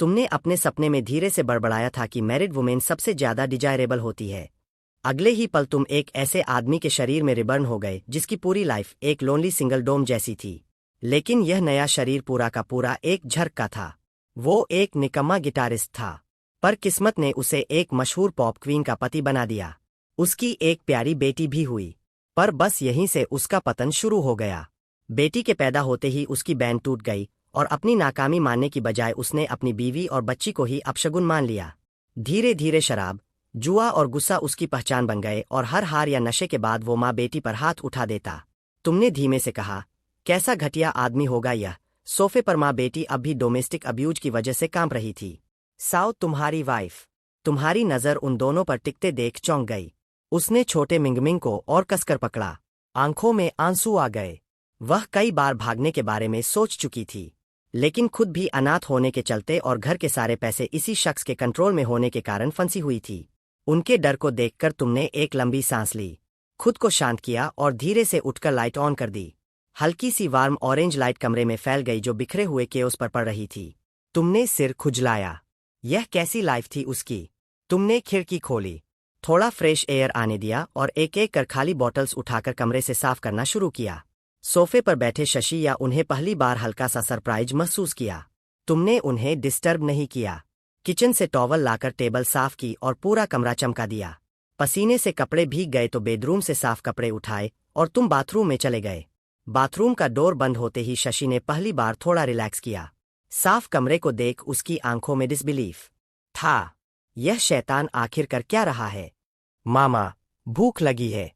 तुमने अपने सपने में धीरे से बड़बड़ाया था कि मैरिड वुमेन सबसे ज्यादा डिजायरेबल होती है। अगले ही पल तुम एक ऐसे आदमी के शरीर में रिबर्न हो गए जिसकी पूरी लाइफ एक लोनली सिंगल डोम जैसी थी। लेकिन यह नया शरीर पूरा का पूरा एक झटका था। वो एक निकम्मा गिटारिस्ट था, पर किस्मत ने उसे एक मशहूर पॉप क्वीन का पति बना दिया। उसकी एक प्यारी बेटी भी हुई, पर बस यहीं से उसका पतन शुरू हो गया। बेटी के पैदा होते ही उसकी बैंड टूट गई और अपनी नाकामी मानने की बजाय उसने अपनी बीवी और बच्ची को ही अपशगुन मान लिया। धीरे धीरे शराब, जुआ और गुस्सा उसकी पहचान बन गए और हर हार या नशे के बाद वो माँ बेटी पर हाथ उठा देता। तुमने धीमे से कहा, कैसा घटिया आदमी होगा यह। सोफे पर माँ बेटी अब भी डोमेस्टिक अब्यूज की वजह से कांप रही थी। साउ तुम्हारी वाइफ। तुम्हारी नजर उन दोनों पर टिकते देख चौंक गई। उसने छोटे मिंगमिंग को और कसकर पकड़ा। आंखों में आंसू आ गए। वह कई बार भागने के बारे में सोच चुकी थी, लेकिन खुद भी अनाथ होने के चलते और घर के सारे पैसे इसी शख्स के कंट्रोल में होने के कारण फंसी हुई थी। उनके डर को देखकर तुमने एक लंबी सांस ली, खुद को शांत किया और धीरे से उठकर लाइट ऑन कर दी। हल्की सी वार्म ऑरेंज लाइट कमरे में फैल गई जो बिखरे हुए केओस पर पड़ रही थी। तुमने सिर खुजलाया। यह कैसी लाइफ थी उसकी। तुमने खिड़की खोली, थोड़ा फ्रेश एयर आने दिया और एक एक कर खाली बॉटल्स उठाकर कमरे से साफ करना शुरू किया। सोफे पर बैठे शशि या उन्हें पहली बार हल्का सा सरप्राइज महसूस किया। तुमने उन्हें डिस्टर्ब नहीं किया। किचन से टॉवल लाकर टेबल साफ की और पूरा कमरा चमका दिया। पसीने से कपड़े भीग गए तो बेडरूम से साफ कपड़े उठाए और तुम बाथरूम में चले गए। बाथरूम का डोर बंद होते ही शशि ने पहली बार थोड़ा रिलैक्स किया। साफ कमरे को देख उसकी आंखों में डिसबिलीफ था। यह शैतान आखिर कर क्या रहा है। मामा, भूख लगी है।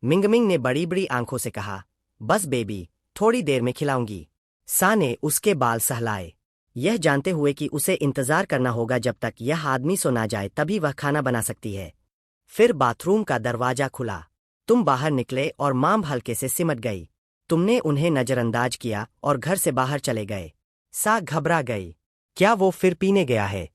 मिंगमिंग ने बड़ी बड़ी आंखों से कहा। बस बेबी, थोड़ी देर में खिलाऊंगी। सा ने उसके बाल सहलाए, यह जानते हुए कि उसे इंतजार करना होगा जब तक यह आदमी सो ना जाए तभी वह खाना बना सकती है। फिर बाथरूम का दरवाजा खुला। तुम बाहर निकले और माम हल्के से सिमट गई। तुमने उन्हें नजरअंदाज किया और घर से बाहर चले गए। सा घबरा गई। क्या वो फिर पीने गया है?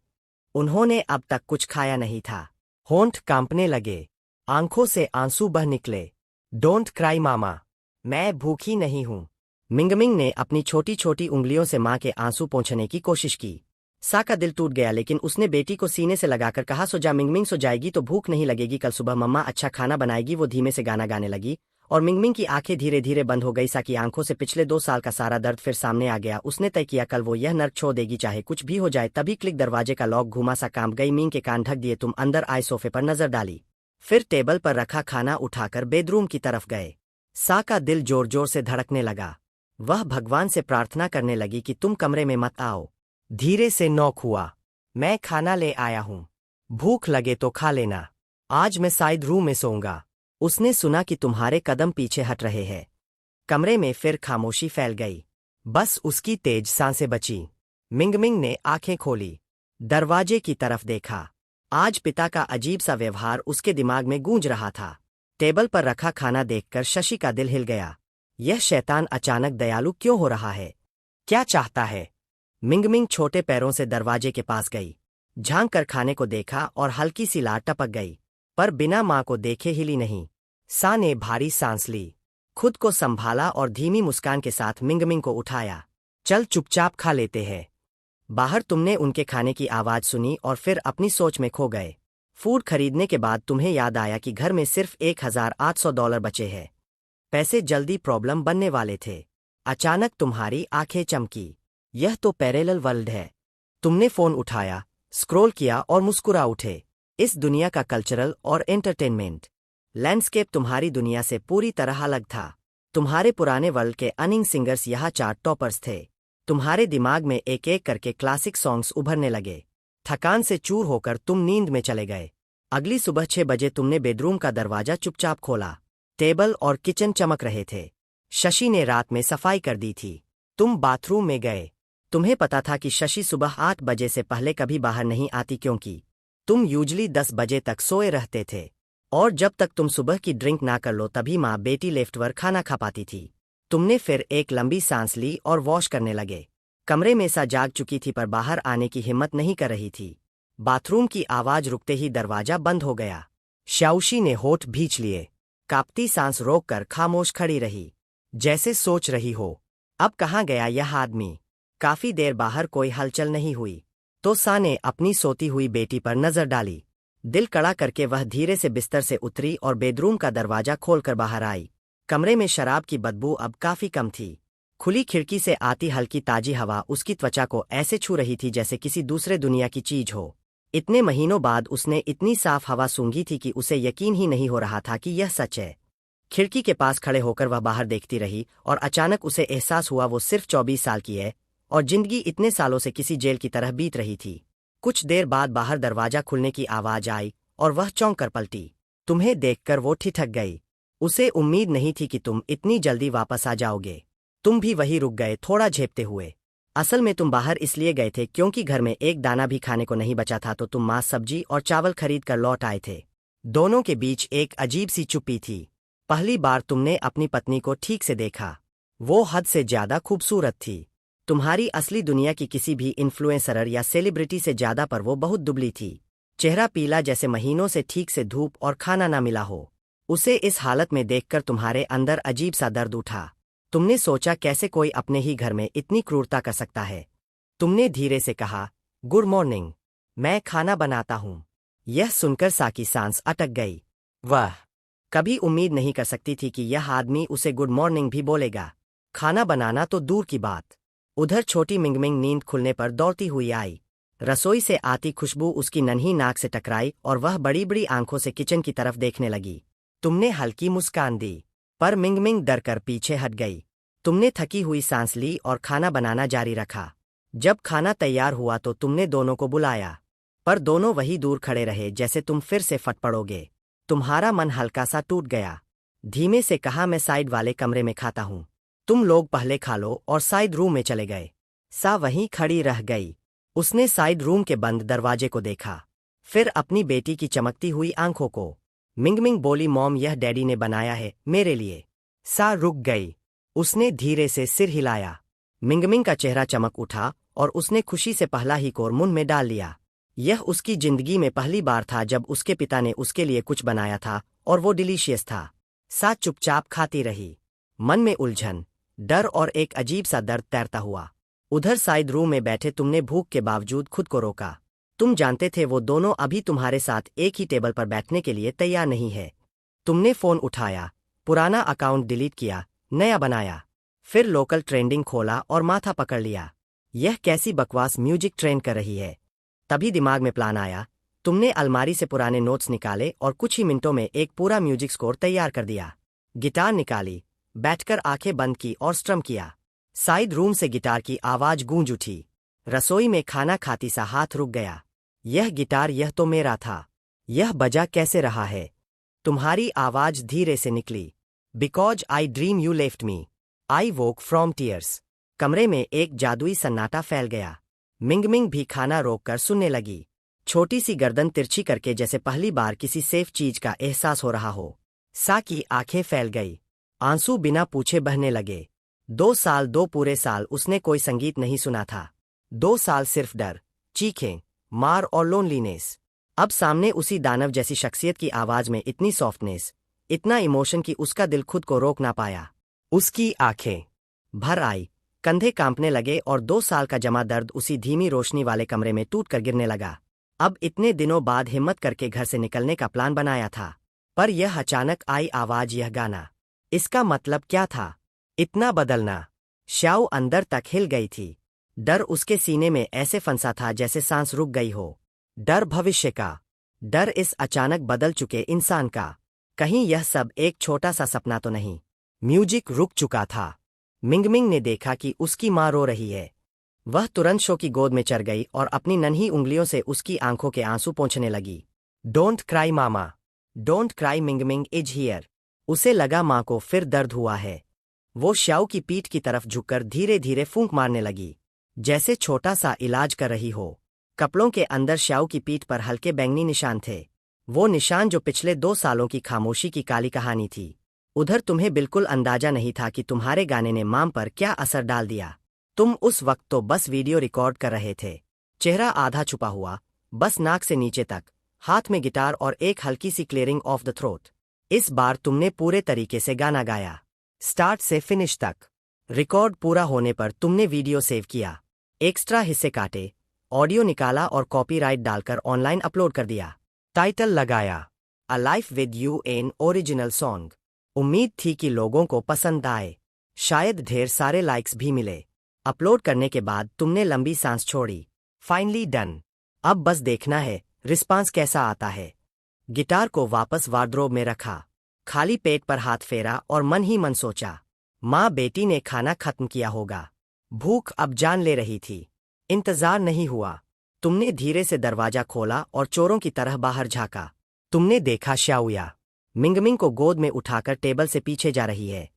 उन्होंने अब तक कुछ खाया नहीं था। होंठ कांपने लगे, आंखों से आंसू बह निकले। डोंट क्राई मामा, मैं भूखी नहीं हूं। मिंगमिंग ने अपनी छोटी छोटी उंगलियों से मां के आंसू पोंछने की कोशिश की। सा का दिल टूट गया, लेकिन उसने बेटी को सीने से लगाकर कहा, सो जा मिंगमिंग, सो जाएगी तो भूख नहीं लगेगी। कल सुबह मम्मा अच्छा खाना बनाएगी। वो धीमे से गाना गाने लगी और मिंगमिंग की आंखें धीरे धीरे बंद हो गई। सा की आंखों से पिछले 2 साल का सारा दर्द फिर सामने आ गया। उसने तय किया कल वो यह नर्क छोड़ देगी चाहे कुछ भी हो जाए। तभी क्लिक, दरवाजे का लॉक घुमा। सा कांप गई। मिंग के कान ढक दिए। तुम अंदर आए, सोफे पर नजर डाली, फिर टेबल पर रखा खाना उठाकर बेडरूम की तरफ गए। सा का दिल जोर जोर से धड़कने लगा। वह भगवान से प्रार्थना करने लगी कि तुम कमरे में मत आओ। धीरे से नॉक हुआ। मैं खाना ले आया हूं, भूख लगे तो खा लेना। आज मैं साइड रूम में सोऊंगा। उसने सुना कि तुम्हारे कदम पीछे हट रहे हैं। कमरे में फिर खामोशी फैल गई, बस उसकी तेज सांसें बची। मिंगमिंग ने आंखें खोली, दरवाजे की तरफ देखा। आज पिता का अजीब सा व्यवहार उसके दिमाग में गूंज रहा था। टेबल पर रखा खाना देखकर शशि का दिल हिल गया। यह शैतान अचानक दयालु क्यों हो रहा है? क्या चाहता है? मिंगमिंग छोटे पैरों से दरवाजे के पास गई, झांक कर खाने को देखा और हल्की सी लार टपक गई, पर बिना मां को देखे हिली नहीं। सा ने भारी सांस ली, खुद को संभाला और धीमी मुस्कान के साथ मिंगमिंग को उठाया। चल चुपचाप खा लेते हैं। बाहर तुमने उनके खाने की आवाज सुनी और फिर अपनी सोच में खो गए। फूड खरीदने के बाद तुम्हें याद आया कि घर में सिर्फ $1,800 बचे हैं। पैसे जल्दी प्रॉब्लम बनने वाले थे। अचानक तुम्हारी आंखें चमकी। यह तो पैरेलल वर्ल्ड है। तुमने फोन उठाया, स्क्रॉल किया और मुस्कुरा उठे। इस दुनिया का कल्चरल और एंटरटेनमेंट लैंडस्केप तुम्हारी दुनिया से पूरी तरह अलग था। तुम्हारे पुराने वर्ल्ड के अनिंग सिंगर्स यहाँ चार्ट टॉपर्स थे। तुम्हारे दिमाग में एक एक करके क्लासिक सॉन्ग्स उभरने लगे। थकान से चूर होकर तुम नींद में चले गए। अगली सुबह 6 बजे तुमने बेडरूम का दरवाजा चुपचाप खोला। टेबल और किचन चमक रहे थे। शशि ने रात में सफाई कर दी थी। तुम बाथरूम में गए। तुम्हें पता था कि शशि सुबह 8 बजे से पहले कभी बाहर नहीं आती, क्योंकि तुम यूजली 10 बजे तक सोए रहते थे और जब तक तुम सुबह की ड्रिंक ना कर लो तभी माँ बेटी लेफ्टवर खाना खा पाती थी। तुमने फिर एक लंबी सांस ली और वॉश करने लगे। कमरे में सा जाग चुकी थी पर बाहर आने की हिम्मत नहीं कर रही थी। बाथरूम की आवाज रुकते ही दरवाजा बंद हो गया। श्याउशी ने होठ भींच लिए, कांपती सांस रोककर खामोश खड़ी रही, जैसे सोच रही हो अब कहाँ गया यह आदमी। काफी देर बाहर कोई हलचल नहीं हुई। तो सा ने अपनी सोती हुई बेटी पर नजर डाली। दिल कड़ा करके वह धीरे से बिस्तर से उतरी और बेडरूम का दरवाजा खोलकर बाहर आई। कमरे में शराब की बदबू अब काफी कम थी। खुली खिड़की से आती हल्की ताजी हवा उसकी त्वचा को ऐसे छू रही थी जैसे किसी दूसरे दुनिया की चीज हो। इतने महीनों बाद उसने इतनी साफ हवा सूंघी थी कि उसे यकीन ही नहीं हो रहा था कि यह सच है। खिड़की के पास खड़े होकर वह बाहर देखती रही और अचानक उसे एहसास हुआ वो सिर्फ 24 साल की है और जिंदगी इतने सालों से किसी जेल की तरह बीत रही थी। कुछ देर बाद बाहर दरवाजा खुलने की आवाज आई और वह चौंक कर पलटी। तुम्हें देखकर वो ठिठक गई। उसे उम्मीद नहीं थी कि तुम इतनी जल्दी वापस आ जाओगे। तुम भी वहीं रुक गए थोड़ा झेपते हुए। असल में तुम बाहर इसलिए गए थे क्योंकि घर में एक दाना भी खाने को नहीं बचा था, तो तुम मांस सब्जी और चावल खरीद कर लौट आए थे। दोनों के बीच एक अजीब सी चुप्पी थी। पहली बार तुमने अपनी पत्नी को ठीक से देखा। वो हद से ज्यादा खूबसूरत थी। तुम्हारी असली दुनिया की किसी भी इन्फ्लुएंसर या सेलिब्रिटी से ज्यादा, पर वो बहुत दुबली थी। चेहरा पीला जैसे महीनों से ठीक से धूप और खाना ना मिला हो। उसे इस हालत में देखकर तुम्हारे अंदर अजीब सा दर्द उठा। तुमने सोचा कैसे कोई अपने ही घर में इतनी क्रूरता कर सकता है। तुमने धीरे से कहा, गुड मॉर्निंग, मैं खाना बनाता हूँ। यह सुनकर सा की सांस अटक गई। वह कभी उम्मीद नहीं कर सकती थी कि यह आदमी उसे गुड मॉर्निंग भी बोलेगा। खाना बनाना तो दूर की बात। उधर छोटी मिंगमिंग नींद खुलने पर दौड़ती हुई आई। रसोई से आती खुशबू उसकी नन्ही नाक से टकराई और वह बड़ी बड़ी आंखों से किचन की तरफ देखने लगी। तुमने हल्की मुस्कान दी, पर मिंगमिंग डर कर पीछे हट गई। तुमने थकी हुई सांस ली और खाना बनाना जारी रखा। जब खाना तैयार हुआ तो तुमने दोनों को बुलाया, पर दोनों वही दूर खड़े रहे जैसे तुम फिर से फट पड़ोगे। तुम्हारा मन हल्का सा टूट गया। धीमे से कहा, मैं साइड वाले कमरे में खाता हूँ, तुम लोग पहले खा लो, और साइड रूम में चले गए। सा वहीं खड़ी रह गई। उसने साइड रूम के बंद दरवाजे को देखा, फिर अपनी बेटी की चमकती हुई आंखों को। मिंगमिंग बोली, मॉम, यह डैडी ने बनाया है मेरे लिए। सा रुक गई। उसने धीरे से सिर हिलाया। मिंगमिंग का चेहरा चमक उठा और उसने खुशी से पहला ही कोर मुंह में डाल लिया। यह उसकी जिंदगी में पहली बार था जब उसके पिता ने उसके लिए कुछ बनाया था और वो डिलीशियस था। सा चुपचाप खाती रही, मन में उलझन, डर और एक अजीब सा दर्द तैरता हुआ। उधर साइड रूम में बैठे तुमने भूख के बावजूद खुद को रोका। तुम जानते थे वो दोनों अभी तुम्हारे साथ एक ही टेबल पर बैठने के लिए तैयार नहीं है। तुमने फोन उठाया, पुराना अकाउंट डिलीट किया, नया बनाया, फिर लोकल ट्रेंडिंग खोला और माथा पकड़ लिया। यह कैसी बकवास म्यूजिक ट्रेंड कर रही है। तभी दिमाग में प्लान आया। तुमने अलमारी से पुराने नोट्स निकाले और कुछ ही मिनटों में एक पूरा म्यूजिक स्कोर तैयार कर दिया। गिटार निकाली, बैठकर आंखें बंद की और स्ट्रम किया। साइड रूम से गिटार की आवाज गूंज उठी। रसोई में खाना खाती सा हाथ रुक गया। यह गिटार, यह तो मेरा था। यह बजा कैसे रहा है? तुम्हारी आवाज धीरे से निकली, because I dream you left me, I woke from tears. कमरे में एक जादुई सन्नाटा फैल गया। मिंगमिंग भी खाना रोककर सुनने लगी, छोटी सी गर्दन तिरछी करके जैसे पहली बार किसी सेफ चीज का एहसास हो रहा हो। सा की आंखें फैल गई, आंसू बिना पूछे बहने लगे। 2 साल, 2 पूरे साल उसने कोई संगीत नहीं सुना था। 2 साल सिर्फ डर, चीखें, मार और लोनलीनेस। अब सामने उसी दानव जैसी शख्सियत की आवाज में इतनी सॉफ्टनेस, इतना इमोशन कि उसका दिल खुद को रोक ना पाया। उसकी आंखें भर आई, कंधे कांपने लगे और 2 साल का जमा दर्द उसी धीमी रोशनी वाले कमरे में टूटकर गिरने लगा। अब इतने दिनों बाद हिम्मत करके घर से निकलने का प्लान बनाया था, पर यह अचानक आई आवाज, यह गाना, इसका मतलब क्या था? इतना बदलना। श्याओ अंदर तक हिल गई थी। डर उसके सीने में ऐसे फंसा था जैसे सांस रुक गई हो। डर भविष्य का, डर इस अचानक बदल चुके इंसान का। कहीं यह सब एक छोटा सा सपना तो नहीं? म्यूजिक रुक चुका था। मिंगमिंग ने देखा कि उसकी माँ रो रही है। वह तुरंत शो की गोद में चढ़ गई और अपनी नन्ही उंगलियों से उसकी आंखों के आंसू पोंछने लगी। Don't cry mama, don't cry, Mingming is here. उसे लगा माँ को फिर दर्द हुआ है। वो श्याओ की पीठ की तरफ झुककर धीरे धीरे फूंक मारने लगी, जैसे छोटा सा इलाज कर रही हो। कपड़ों के अंदर श्याओ की पीठ पर हल्के बैंगनी निशान थे, वो निशान जो पिछले 2 सालों की खामोशी की काली कहानी थी। उधर तुम्हें बिल्कुल अंदाजा नहीं था कि तुम्हारे गाने ने माम पर क्या असर डाल दिया। तुम उस वक्त तो बस वीडियो रिकॉर्ड कर रहे थे, चेहरा आधा छुपा हुआ, बस नाक से नीचे तक, हाथ में गिटार और एक हल्की सी क्लियरिंग ऑफ द थ्रोट। इस बार तुमने पूरे तरीके से गाना गाया, स्टार्ट से फिनिश तक। रिकॉर्ड पूरा होने पर तुमने वीडियो सेव किया, एक्स्ट्रा हिस्से काटे ऑडियो निकाला और कॉपीराइट डालकर ऑनलाइन अपलोड कर दिया। टाइटल लगाया, a life with you an original song. उम्मीद थी कि लोगों को पसंद आए, शायद ढेर सारे लाइक्स भी मिले। अपलोड करने के बाद तुमने लंबी सांस छोड़ी। Finally done. अब बस देखना है रिस्पांस कैसा आता है। गिटार को वापस वार्डरोब में रखा, खाली पेट पर हाथ फेरा और मन ही मन सोचा, माँ बेटी ने खाना खत्म किया होगा। भूख अब जान ले रही थी। इंतजार नहीं हुआ। तुमने धीरे से दरवाजा खोला और चोरों की तरह बाहर झांका। तुमने देखा श्याओया मिंगमिंग को गोद में उठाकर टेबल से पीछे जा रही है।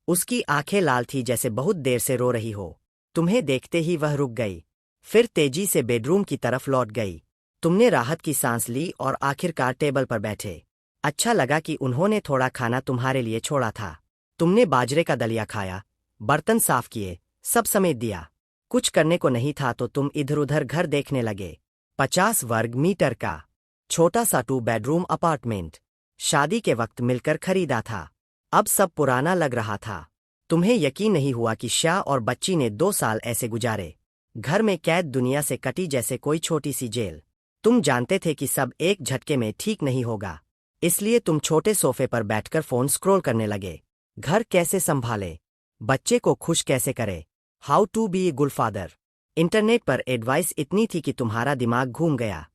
उसकी आंखें लाल थी जैसे बहुत देर से रो रही हो। तुम्हें देखते ही वह रुक गई, फिर तेजी से बेडरूम की तरफ लौट गई। तुमने राहत की सांस ली और आखिरकार टेबल पर बैठे। अच्छा लगा कि उन्होंने थोड़ा खाना तुम्हारे लिए छोड़ा था। तुमने बाजरे का दलिया खाया, बर्तन साफ किए, सब समेट दिया। कुछ करने को नहीं था तो तुम इधर उधर घर देखने लगे। 50 वर्ग मीटर का छोटा सा 2 बेडरूम अपार्टमेंट, शादी के वक्त मिलकर खरीदा था। अब सब पुराना लग रहा था। तुम्हें यकीन नहीं हुआ कि शाह और बच्ची ने 2 साल ऐसे गुजारे, घर में कैद, दुनिया से कटी जैसे कोई छोटी सी जेल। तुम जानते थे कि सब एक झटके में ठीक नहीं होगा, इसलिए तुम छोटे सोफे पर बैठकर फोन स्क्रॉल करने लगे। घर कैसे संभाले, बच्चे को खुश कैसे करे, how to be a good father. Internet पर एडवाइस इतनी थी कि तुम्हारा दिमाग घूम गया।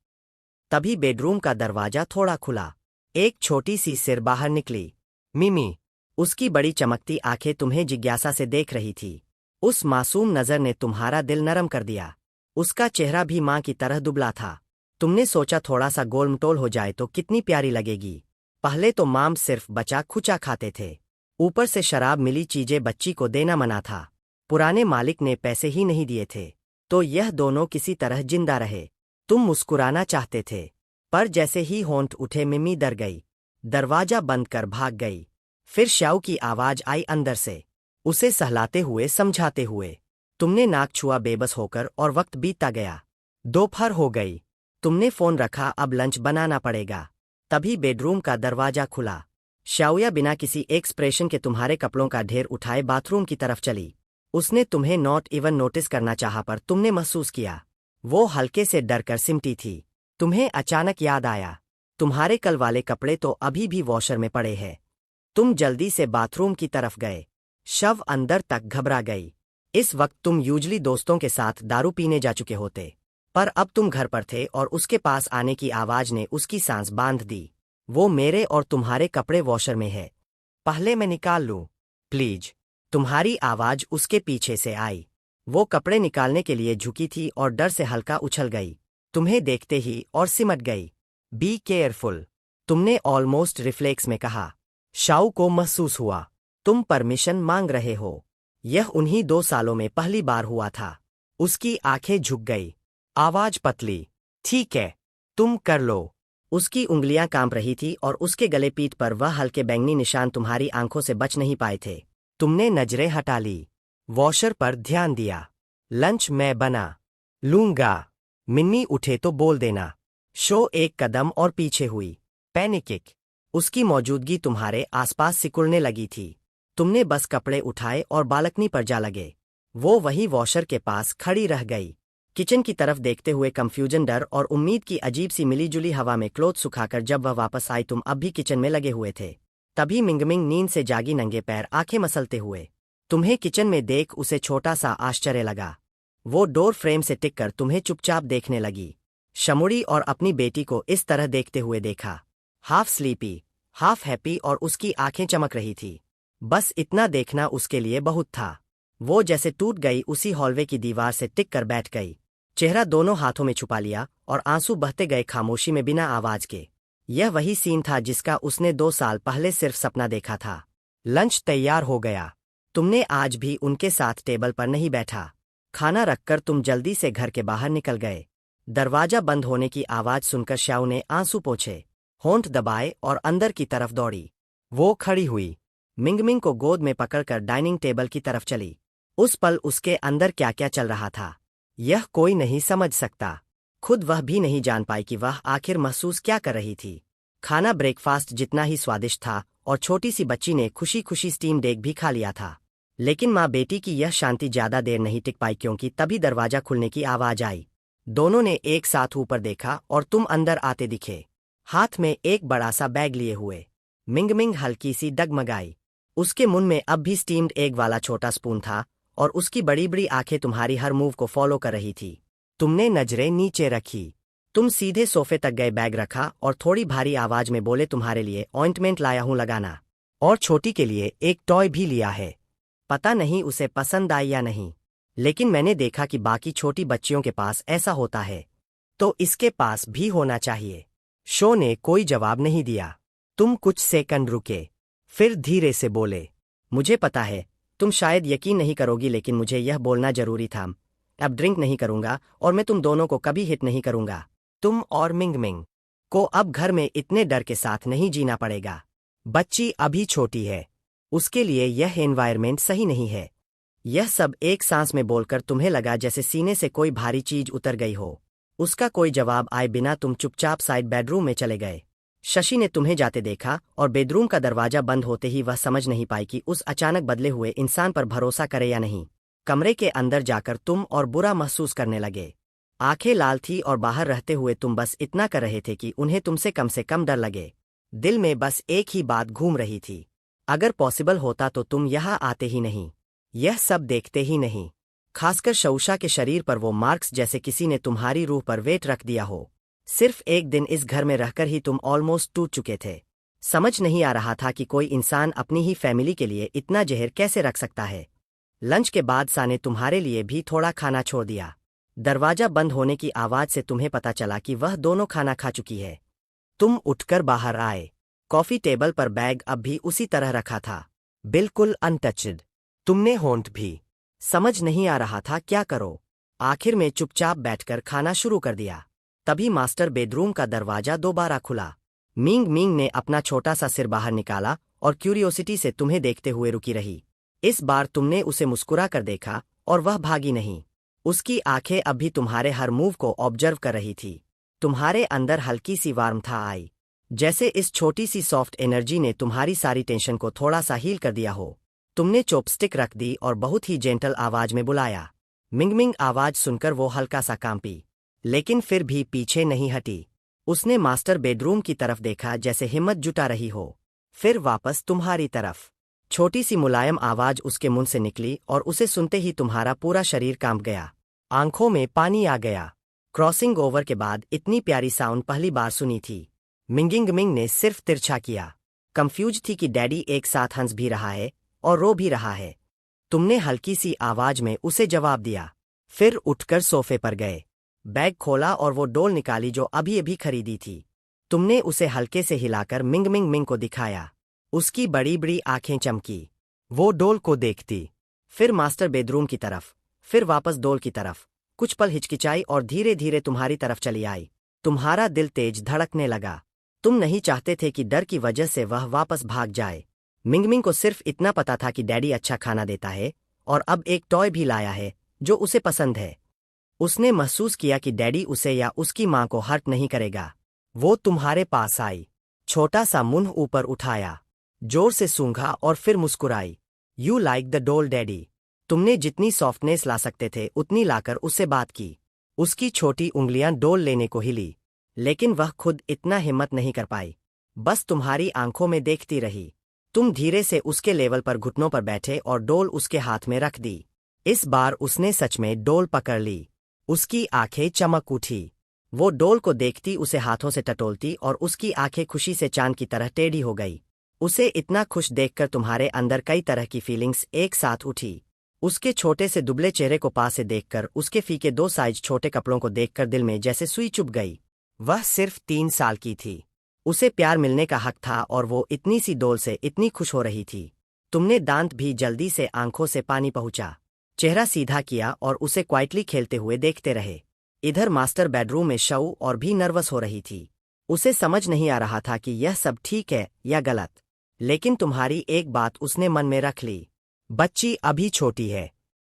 तभी बेडरूम का दरवाजा थोड़ा खुला। एक छोटी सी सिर बाहर निकली, मिमी। उसकी बड़ी चमकती आंखें तुम्हें जिज्ञासा से देख रही थी। उस मासूम नजर ने तुम्हारा दिल नरम कर दिया। उसका चेहरा भी माँ की तरह दुबला था। तुमने सोचा थोड़ा सा गोलमटोल हो जाए तो कितनी प्यारी लगेगी। पहले तो माम सिर्फ बचा खुचा खाते थे, ऊपर से शराब मिली चीजें बच्ची को देना मना था। पुराने मालिक ने पैसे ही नहीं दिए थे, तो यह दोनों किसी तरह जिंदा रहे। तुम मुस्कुराना चाहते थे, पर जैसे ही होंठ उठे मिमी डर गई, दरवाजा बंद कर भाग गई। फिर श्याऊ की आवाज आई अंदर से, उसे सहलाते हुए, समझाते हुए। तुमने नाक छुआ बेबस होकर और वक्त बीतता गया। दोपहर हो गई। तुमने फोन रखा, अब लंच बनाना पड़ेगा। तभी बेडरूम का दरवाजा खुला। श्याओया बिना किसी एक्सप्रेशन के तुम्हारे कपड़ों का ढेर उठाए बाथरूम की तरफ चली। उसने तुम्हें नॉट इवन नोटिस करना चाहा, पर तुमने महसूस किया वो हल्के से डर कर सिमटी थी। तुम्हें अचानक याद आया, तुम्हारे कल वाले कपड़े तो अभी भी वॉशर में पड़े हैं। तुम जल्दी से बाथरूम की तरफ गए। शव अंदर तक घबरा गई। इस वक्त तुम यूजली दोस्तों के साथ दारू पीने जा चुके होते, पर अब तुम घर पर थे और उसके पास आने की आवाज ने उसकी सांस बांध दी। वो मेरे और तुम्हारे कपड़े वॉशर में है, पहले मैं निकाल लूं, प्लीज। तुम्हारी आवाज उसके पीछे से आई। वो कपड़े निकालने के लिए झुकी थी और डर से हल्का उछल गई, तुम्हें देखते ही, और सिमट गई। बी केयरफुल, तुमने ऑलमोस्ट रिफ्लेक्स में कहा। शाऊ को महसूस हुआ तुम परमिशन मांग रहे हो। यह उन्हीं 2 सालों में पहली बार हुआ था। उसकी आंखें झुक गई, आवाज पतली, ठीक है, तुम कर लो। उसकी उंगलियां कांप रही थी और उसके गले पीठ पर वह हल्के बैंगनी निशान तुम्हारी आंखों से बच नहीं पाए थे। तुमने नजरें हटा ली, वॉशर पर ध्यान दिया। लंच मैं बना लूंगा, मिन्नी उठे तो बोल देना। शो एक कदम और पीछे हुई। पैनिकिक, उसकी मौजूदगी तुम्हारे आसपास सिकुड़ने लगी थी। तुमने बस कपड़े उठाए और बालकनी पर जा लगे। वो वही वॉशर के पास खड़ी रह गई, किचन की तरफ देखते हुए। कंफ्यूजन, डर और उम्मीद की अजीब सी मिलीजुली हवा में क्लोथ सुखाकर जब वह वापस आई, तुम अब भी किचन में लगे हुए थे। तभी मिंगमिंग नींद से जागी, नंगे पैर, आंखें मसलते हुए। तुम्हें किचन में देख उसे छोटा सा आश्चर्य लगा। वो डोर फ्रेम से टिककर तुम्हें चुपचाप देखने लगी। शमुड़ी और अपनी बेटी को इस तरह देखते हुए देखा, हाफ स्लीपी, हाफ हैप्पी, और उसकी आंखें चमक रही थी। बस इतना देखना उसके लिए बहुत था। वो जैसे टूट गई, उसी हॉलवे की दीवार से टिक कर बैठ गई, चेहरा दोनों हाथों में छुपा लिया और आंसू बहते गए खामोशी में, बिना आवाज के। यह वही सीन था जिसका उसने 2 साल पहले सिर्फ सपना देखा था। लंच तैयार हो गया। तुमने आज भी उनके साथ टेबल पर नहीं बैठा। खाना रखकर तुम जल्दी से घर के बाहर निकल गए। दरवाजा बंद होने की आवाज सुनकर श्याऊ ने आंसू पोंछे, होंठ दबाए और अंदर की तरफ दौड़ी। वो खड़ी हुई, मिंगमिंग को गोद में पकड़कर डाइनिंग टेबल की तरफ चली। उस पल उसके अंदर क्या क्या चल रहा था, यह कोई नहीं समझ सकता। खुद वह भी नहीं जान पाई कि वह आखिर महसूस क्या कर रही थी। खाना ब्रेकफास्ट जितना ही स्वादिष्ट था और छोटी सी बच्ची ने खुशी खुशी स्टीम डेग भी खा लिया था। लेकिन माँ बेटी की यह शांति ज्यादा देर नहीं टिक पाई, क्योंकि तभी दरवाजा खुलने की आवाज आई। दोनों ने एक साथ ऊपर देखा और तुम अंदर आते दिखे, हाथ में एक बड़ा सा बैग लिए हुए। मिंगमिंग हल्की सी डगमगाई। उसके मुंह में अब भी स्टीम्ड एग वाला छोटा स्पून था और उसकी बड़ी बड़ी आंखें तुम्हारी हर मूव को फॉलो कर रही थी। तुमने नजरें नीचे रखी। तुम सीधे सोफे तक गए, बैग रखा और थोड़ी भारी आवाज में बोले, तुम्हारे लिए ऑइंटमेंट लाया हूं लगाना, और छोटी के लिए एक टॉय भी लिया है। पता नहीं उसे पसंद आई या नहीं, लेकिन मैंने देखा कि बाकी छोटी बच्चियों के पास ऐसा होता है, तो इसके पास भी होना चाहिए। शो ने कोई जवाब नहीं दिया। तुम कुछ सेकंड रुके, फिर धीरे से बोले, मुझे पता है तुम शायद यकीन नहीं करोगी, लेकिन मुझे यह बोलना जरूरी था। अब ड्रिंक नहीं करूंगा और मैं तुम दोनों को कभी हिट नहीं करूंगा। तुम और मिंगमिंग को अब घर में इतने डर के साथ नहीं जीना पड़ेगा। बच्ची अभी छोटी है, उसके लिए यह एनवायरनमेंट सही नहीं है। यह सब एक सांस में बोलकर तुम्हें लगा जैसे सीने से कोई भारी चीज उतर गई हो। उसका कोई जवाब आए बिना तुम चुपचाप साइड बेडरूम में चले गए। शशि ने तुम्हें जाते देखा और बेडरूम का दरवाजा बंद होते ही वह समझ नहीं पाई कि उस अचानक बदले हुए इंसान पर भरोसा करे या नहीं। कमरे के अंदर जाकर तुम और बुरा महसूस करने लगे। आंखें लाल थी और बाहर रहते हुए तुम बस इतना कर रहे थे कि उन्हें तुमसे कम से कम डर लगे। दिल में बस एक ही बात घूम रही थी, अगर पॉसिबल होता तो तुम यहाँ आते ही नहीं, यह सब देखते ही नहीं। खासकर शौशा के शरीर पर वो मार्क्स, जैसे किसी ने तुम्हारी रूह पर वेट रख दिया हो। सिर्फ एक दिन इस घर में रहकर ही तुम ऑलमोस्ट टूट चुके थे। समझ नहीं आ रहा था कि कोई इंसान अपनी ही फैमिली के लिए इतना जहर कैसे रख सकता है। लंच के बाद सा ने तुम्हारे लिए भी थोड़ा खाना छोड़ दिया। दरवाजा बंद होने की आवाज से तुम्हें पता चला कि वह दोनों खाना खा चुकी है। तुम उठकर बाहर आए। कॉफी टेबल पर बैग अब भी उसी तरह रखा था, बिल्कुल अनटचड। तुमने होंठ भी। समझ नहीं आ रहा था क्या करो। आखिर में चुपचाप बैठकर खाना शुरू कर दिया। तभी मास्टर बेडरूम का दरवाजा दोबारा खुला। मिंग मिंग ने अपना छोटा सा सिर बाहर निकाला और क्यूरियोसिटी से तुम्हें देखते हुए रुकी रही। इस बार तुमने उसे मुस्कुरा कर देखा और वह भागी नहीं। उसकी आंखें अब भी तुम्हारे हर मूव को ऑब्जर्व कर रही थी। तुम्हारे अंदर हल्की सी वार्मथा आई, जैसे इस छोटी सी सॉफ्ट एनर्जी ने तुम्हारी सारी टेंशन को थोड़ा सा हील कर दिया हो। तुमने चॉपस्टिक रख दी और बहुत ही जेंटल आवाज में बुलाया। मिंगमिंग आवाज सुनकर वो हल्का सा कांपी, लेकिन फिर भी पीछे नहीं हटी। उसने मास्टर बेडरूम की तरफ देखा जैसे हिम्मत जुटा रही हो, फिर वापस तुम्हारी तरफ। छोटी सी मुलायम आवाज उसके मुंह से निकली और उसे सुनते ही तुम्हारा पूरा शरीर कांप गया, आंखों में पानी आ गया। क्रॉसिंग ओवर के बाद इतनी प्यारी साउंड पहली बार सुनी थी। मिंगिंग ने सिर्फ तिरछा किया, कंफ्यूज थी कि डैडी एक साथ हंस भी रहा है और रो भी रहा है। तुमने हल्की सी आवाज में उसे जवाब दिया, फिर उठकर सोफे पर गए। बैग खोला और वो डोल निकाली जो अभी अभी खरीदी थी। तुमने उसे हल्के से हिलाकर मिंग को दिखाया। उसकी बड़ी बड़ी आंखें चमकी। वो डोल को देखती, फिर मास्टर बेडरूम की तरफ, फिर वापस डोल की तरफ। कुछ पल हिचकिचाई और धीरे धीरे तुम्हारी तरफ चली आई। तुम्हारा दिल तेज धड़कने लगा। तुम नहीं चाहते थे कि डर की वजह से वह वापस भाग जाए। मिंगमिंग को सिर्फ इतना पता था कि डैडी अच्छा खाना देता है और अब एक टॉय भी लाया है जो उसे पसंद है। उसने महसूस किया कि डैडी उसे या उसकी मां को हर्ट नहीं करेगा। वो तुम्हारे पास आई, छोटा सा मुंह ऊपर उठाया, जोर से सूंघा और फिर मुस्कुराई। यू लाइक द डोल डैडी। तुमने जितनी सॉफ्टनेस ला सकते थे उतनी लाकर उससे बात की। उसकी छोटी उंगलियां डोल लेने को हिली, लेकिन वह खुद इतना हिम्मत नहीं कर पाई, बस तुम्हारी आंखों में देखती रही। तुम धीरे से उसके लेवल पर घुटनों पर बैठे और डोल उसके हाथ में रख दी। इस बार उसने सच में डोल पकड़ ली। उसकी आंखें चमक उठी। वो डोल को देखती उसे हाथों से टटोलती और उसकी आंखें खुशी से चांद की तरह टेढ़ी हो गई। उसे इतना खुश देखकर तुम्हारे अंदर कई तरह की फीलिंग्स एक साथ उठी। उसके छोटे से दुबले चेहरे को पास से देखकर, उसके फीके 2 साइज छोटे कपड़ों को देखकर दिल में जैसे सुई चुभ गई। वह सिर्फ 3 साल की थी। उसे प्यार मिलने का हक था और वो इतनी सी डोल से इतनी खुश हो रही थी। तुमने दांत भी जल्दी से आंखों से पानी पहुंचा, चेहरा सीधा किया और उसे क्वाइटली खेलते हुए देखते रहे। इधर मास्टर बेडरूम में शऊ और भी नर्वस हो रही थी। उसे समझ नहीं आ रहा था कि यह सब ठीक है या गलत, लेकिन तुम्हारी एक बात उसने मन में रख ली। बच्ची अभी छोटी है,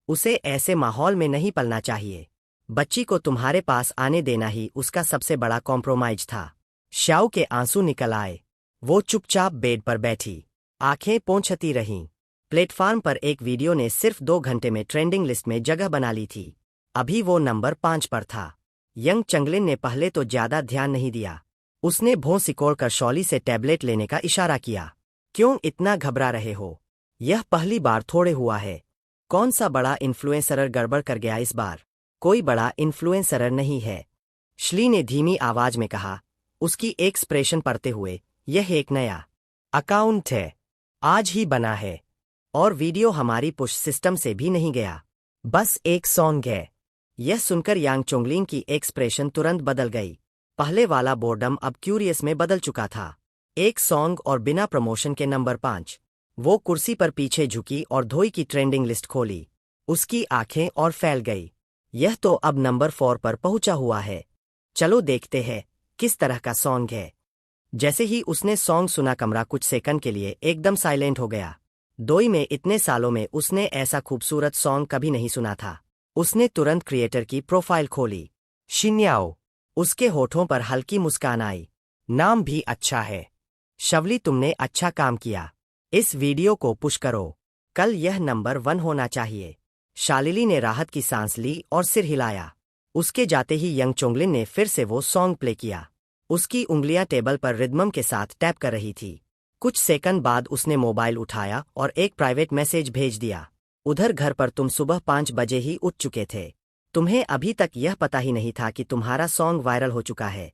उसे ऐसे माहौल में नहीं पलना चाहिए। बच्ची को तुम्हारे पास आने देना ही उसका सबसे बड़ा कॉम्प्रोमाइज था। श्याऊ के आंसू निकल आए। वो चुपचाप बेड पर बैठी, आंखें पोंछती रहीं। प्लेटफार्म पर एक वीडियो ने सिर्फ 2 घंटे में ट्रेंडिंग लिस्ट में जगह बना ली थी। अभी वो नंबर 5 पर था। यंग चंगलिन ने पहले तो ज्यादा ध्यान नहीं दिया। उसने भौं सिकोड़कर शॉली से टैबलेट लेने का इशारा किया। क्यों इतना घबरा रहे हो? यह पहली बार थोड़े हुआ है। कौन सा बड़ा इन्फ्लुएंसर गड़बड़ कर गया इस बार? कोई बड़ा इन्फ्लुएंसर नहीं है, श्ली ने धीमी आवाज में कहा, उसकी एक्सप्रेशन पढ़ते हुए। यह एक नया अकाउंट है, आज ही बना है, और वीडियो हमारी पुश सिस्टम से भी नहीं गया, बस एक सॉन्ग है। यह सुनकर यांग चोंगलिन की एक्सप्रेशन तुरंत बदल गई। पहले वाला बोर्डम अब क्यूरियस में बदल चुका था। एक सॉन्ग और बिना प्रमोशन के नंबर 5। वो कुर्सी पर पीछे झुकी और धोई की ट्रेंडिंग लिस्ट खोली। उसकी आंखें और फैल गई। यह तो अब नंबर 4 पर पहुंचा हुआ है। चलो देखते हैं किस तरह का सॉन्ग है। जैसे ही उसने सॉन्ग सुना कमरा कुछ सेकंड के लिए एकदम साइलेंट हो गया। दोई में इतने सालों में उसने ऐसा खूबसूरत सॉन्ग कभी नहीं सुना था। उसने तुरंत क्रिएटर की प्रोफाइल खोली। शिन्याओ। उसके होठों पर हल्की मुस्कान आई। नाम भी अच्छा है। शवली, तुमने अच्छा काम किया। इस वीडियो को पुश करो, कल यह नंबर 1 होना चाहिए। शालिली ने राहत की सांस ली और सिर हिलाया। उसके जाते ही यंग चोंगलिन ने फिर से वो सॉन्ग प्ले किया। उसकी उंगलियां टेबल पर रिदमम के साथ टैप कर रही थी। कुछ सेकंड बाद उसने मोबाइल उठाया और एक प्राइवेट मैसेज भेज दिया। उधर घर पर तुम सुबह 5 बजे ही उठ चुके थे। तुम्हें अभी तक यह पता ही नहीं था कि तुम्हारा सॉन्ग वायरल हो चुका है।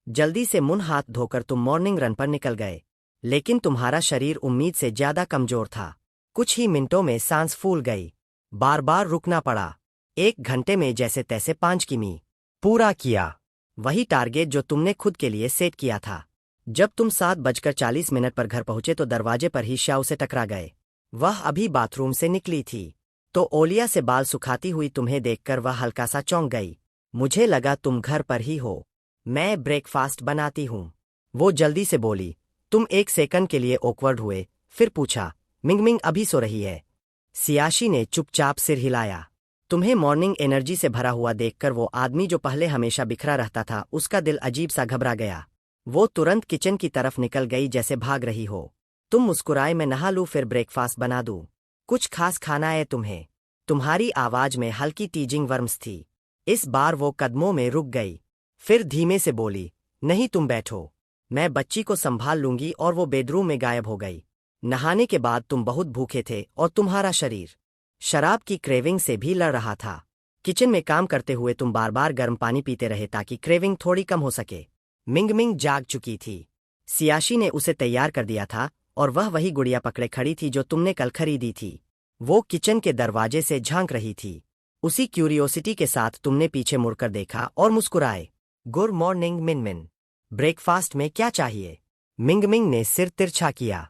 जल्दी से मुंह हाथ धोकर तुम मॉर्निंग रन पर निकल गए, लेकिन तुम्हारा शरीर उम्मीद से ज्यादा कमजोर था। कुछ ही मिनटों में सांस फूल गई। बार बार रुकना पड़ा। 1 घंटे में जैसे तैसे 5 किमी पूरा किया। वही टारगेट जो तुमने खुद के लिए सेट किया था। जब तुम 7:40 पर घर पहुंचे तो दरवाजे पर ही शाओ से टकरा गए। वह अभी बाथरूम से निकली थी, तो ओलिया से बाल सुखाती हुई तुम्हें देखकर वह हल्का सा चौंक गई। मुझे लगा तुम घर पर ही हो, मैं ब्रेकफास्ट बनाती हूँ, वो जल्दी से बोली। तुम 1 सेकंड के लिए ऑकवर्ड हुए, फिर पूछा, मिंगमिंग अभी सो रही है? सियाशी ने चुपचाप सिर हिलाया। तुम्हें मॉर्निंग एनर्जी से भरा हुआ देखकर वो आदमी जो पहले हमेशा बिखरा रहता था, उसका दिल अजीब सा घबरा गया। वो तुरंत किचन की तरफ निकल गई जैसे भाग रही हो। तुम मुस्कुराए, मैं नहा लूं फिर ब्रेकफास्ट बना दूं। कुछ खास खाना है तुम्हें? तुम्हारी आवाज में हल्की टीजिंग वर्म्स थी। इस बार वो कदमों में रुक गई, फिर धीमे से बोली, नहीं तुम बैठो, मैं बच्ची को संभाल लूंगी। और वो बेडरूम में गायब हो गई। नहाने के बाद तुम बहुत भूखे थे और तुम्हारा शरीर शराब की क्रेविंग से भी लड़ रहा था। किचन में काम करते हुए तुम बार बार गर्म पानी पीते रहे ताकि क्रेविंग थोड़ी कम हो सके। मिंगमिंग जाग चुकी थी। सियाशी ने उसे तैयार कर दिया था और वह वही गुड़िया पकड़े खड़ी थी जो तुमने कल खरीदी थी। वो किचन के दरवाजे से झांक रही थी। उसी क्यूरियोसिटी के साथ तुमने पीछे मुड़कर देखा और मुस्कुराए। गुड मॉर्निंग मिनमिन, ब्रेकफास्ट में क्या चाहिए? मिंगमिंग ने सिर तिरछा किया,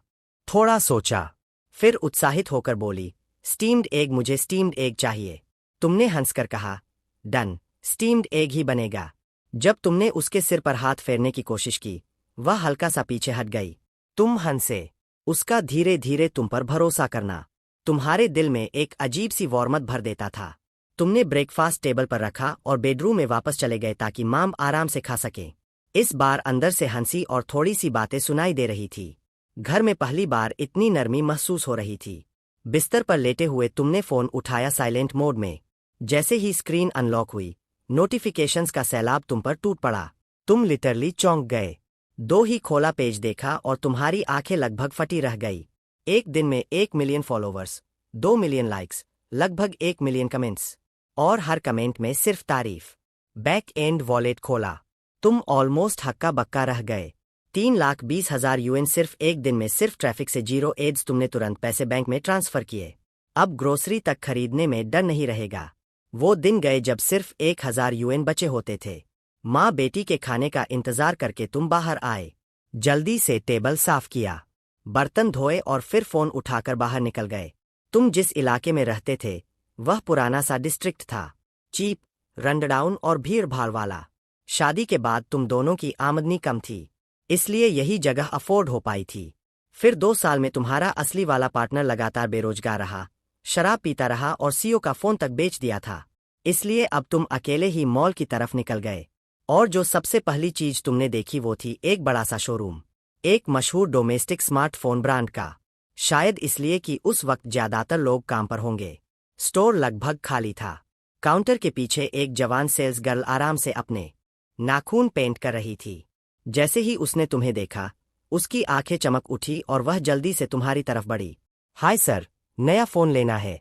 थोड़ा सोचा, फिर उत्साहित होकर बोली, स्टीम्ड एग, मुझे स्टीम्ड एग चाहिए। तुमने हंसकर कहा, डन, स्टीम्ड एग ही बनेगा। जब तुमने उसके सिर पर हाथ फेरने की कोशिश की, वह हल्का सा पीछे हट गई। तुम हंसे। उसका धीरे धीरे तुम पर भरोसा करना तुम्हारे दिल में एक अजीब सी वार्मथ भर देता था। तुमने ब्रेकफास्ट टेबल पर रखा और बेडरूम में वापस चले गए ताकि माम आराम से खा सके। इस बार अंदर से हंसी और थोड़ी सी बातें सुनाई दे रही थी। घर में पहली बार इतनी नरमी महसूस हो रही थी। बिस्तर पर लेटे हुए तुमने फोन उठाया साइलेंट मोड में। जैसे ही स्क्रीन अनलॉक हुई, नोटिफिकेशंस का सैलाब तुम पर टूट पड़ा। तुम लिटरली चौंक गए। 2 ही खोला पेज देखा और तुम्हारी आंखें लगभग फटी रह गई। एक दिन में 1 मिलियन फॉलोवर्स, 2 मिलियन लाइक्स, लगभग 1 मिलियन कमेंट्स, और हर कमेंट में सिर्फ तारीफ। बैक एंड वॉलेट खोला, तुम ऑलमोस्ट हक्का बक्का रह गए। 3,20,000 यूएन सिर्फ एक दिन में, सिर्फ ट्रैफिक से 0 एड्स। तुमने तुरंत पैसे बैंक में ट्रांसफर किए। अब ग्रोसरी तक खरीदने में डर नहीं रहेगा। वो दिन गए जब सिर्फ 1,000 यूएन बचे होते थे। माँ बेटी के खाने का इंतजार करके तुम बाहर आए। जल्दी से टेबल साफ किया, बर्तन धोए और फिर फोन उठाकर बाहर निकल गए। तुम जिस इलाके में रहते थे वह पुराना सा डिस्ट्रिक्ट था, चीप, रनडाउन और भीड़ भाड़ वाला। शादी के बाद तुम दोनों की आमदनी कम थी, इसलिए यही जगह अफोर्ड हो पाई थी। फिर 2 साल में तुम्हारा असली वाला पार्टनर लगातार बेरोजगार रहा, शराब पीता रहा और सीओ का फोन तक बेच दिया था। इसलिए अब तुम अकेले ही मॉल की तरफ निकल गए। और जो सबसे पहली चीज तुमने देखी वो थी एक बड़ा सा शोरूम, एक मशहूर डोमेस्टिक स्मार्टफोन ब्रांड का। शायद इसलिए कि उस वक्त ज्यादातर लोग काम पर होंगे। स्टोर लगभग खाली था। काउंटर के पीछे एक जवान सेल्स गर्ल आराम से अपने नाखून पेंट कर रही थी। जैसे ही उसने तुम्हें देखा, उसकी आंखें चमक उठी और वह जल्दी से तुम्हारी तरफ बढ़ी। हाय सर, नया फोन लेना है।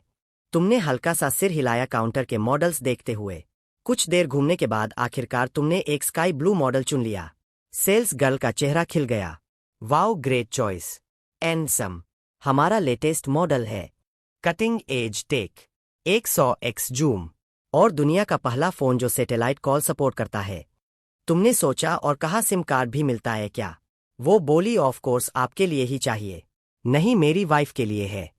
तुमने हल्का सा सिर हिलाया काउंटर के मॉडल्स देखते हुए। कुछ देर घूमने के बाद आखिरकार तुमने एक स्काई ब्लू मॉडल चुन लिया। सेल्स गर्ल का चेहरा खिल गया। Wow, great choice. एंडसम। हमारा लेटेस्ट मॉडल है। Cutting edge tech, 100x zoom और दुनिया का पहला फोन जो सैटेलाइट कॉल सपोर्ट करता है। तुमने सोचा और कहा सिम कार्ड भी मिलता है क्या? वो बोली ऑफ कोर्स आपके लिए ही चाहिए। नहीं, मेरी वाइफ के लिए है।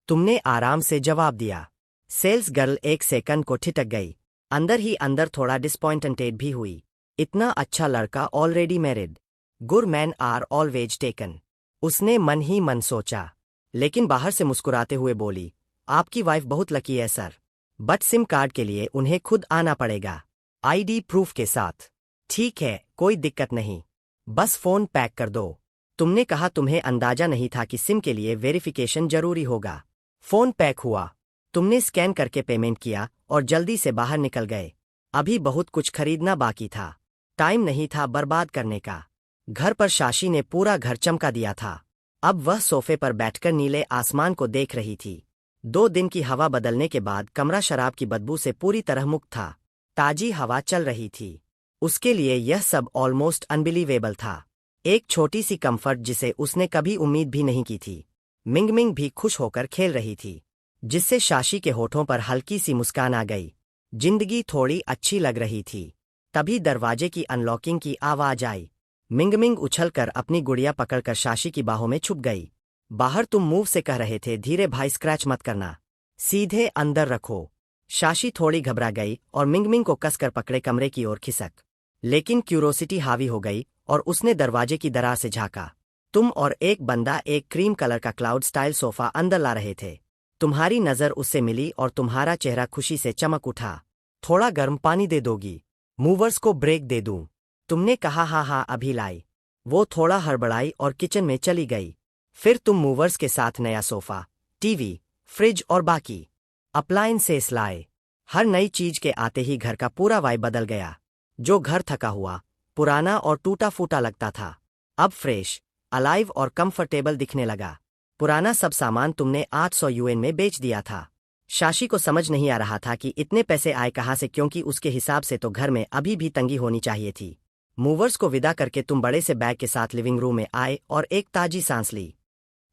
तुमने आराम से जवाब दिया। सेल्स गर्ल एक सेकंड को ठिठक गई। अंदर ही अंदर थोड़ा डिसपॉइंटेड भी हुई। इतना अच्छा लड़का already married. Good man are always taken, उसने मन ही मन सोचा। लेकिन बाहर से मुस्कुराते हुए बोली, आपकी वाइफ बहुत लकी है सर, बट सिम कार्ड के लिए उन्हें खुद आना पड़ेगा, आईडी प्रूफ के साथ। ठीक है, कोई दिक्कत नहीं, बस फोन पैक कर दो। तुमने कहा तुम्हें अंदाजा नहीं था कि सिम के लिए वेरिफिकेशन जरूरी होगा। फोन पैक हुआ। तुमने स्कैन करके पेमेंट किया और जल्दी से बाहर निकल गए। अभी बहुत कुछ खरीदना बाकी था। टाइम नहीं था बर्बाद करने का। घर पर शाशी ने पूरा घर चमका दिया था। अब वह सोफे पर बैठकर नीले आसमान को देख रही थी। 2 दिन की हवा बदलने के बाद कमरा शराब की बदबू से पूरी तरह मुक्त था। ताजी हवा चल रही थी। उसके लिए यह सब ऑलमोस्ट अनबिलीवेबल था। एक छोटी सी कंफर्ट जिसे उसने कभी उम्मीद भी नहीं की थी। मिंगमिंग भी खुश होकर खेल रही थी, जिससे शाशी के होठों पर हल्की सी मुस्कान आ गई। जिंदगी थोड़ी अच्छी लग रही थी। तभी दरवाजे की अनलॉकिंग की आवाज आई। मिंगमिंग उछलकर अपनी गुड़िया पकड़कर शाशी की बाहों में छुप गई। बाहर तुम मुंह से कह रहे थे, धीरे भाई, स्क्रैच मत करना, सीधे अंदर रखो। शाशी थोड़ी घबरा गई और मिंगमिंग को कसकर पकड़े कमरे की ओर खिसक। लेकिन क्यूरोसिटी हावी हो गई और उसने दरवाजे की दरार से झांका। तुम और एक बंदा एक क्रीम कलर का क्लाउड स्टाइल सोफा अंदर ला रहे थे। तुम्हारी नजर उससे मिली और तुम्हारा चेहरा खुशी से चमक उठा। थोड़ा गर्म पानी दे दोगी? मूवर्स को ब्रेक दे दूं? तुमने कहा हाँ हाँ अभी लाई। वो थोड़ा हड़बड़ाई और किचन में चली गई। फिर तुम मूवर्स के साथ नया सोफा, टीवी, फ्रिज और बाकी अप्लायंसेस लाए। हर नई चीज के आते ही घर का पूरा वाइब बदल गया। जो घर थका हुआ, पुराना और टूटा फूटा लगता था, अब फ्रेश, अलाइव और कंफर्टेबल दिखने लगा। पुराना सब सामान तुमने 800 यूएन में बेच दिया था। शाशी को समझ नहीं आ रहा था कि इतने पैसे आए कहाँ से, क्योंकि उसके हिसाब से तो घर में अभी भी तंगी होनी चाहिए थी। मूवर्स को विदा करके तुम बड़े से बैग के साथ लिविंग रूम में आए और एक ताजी सांस ली।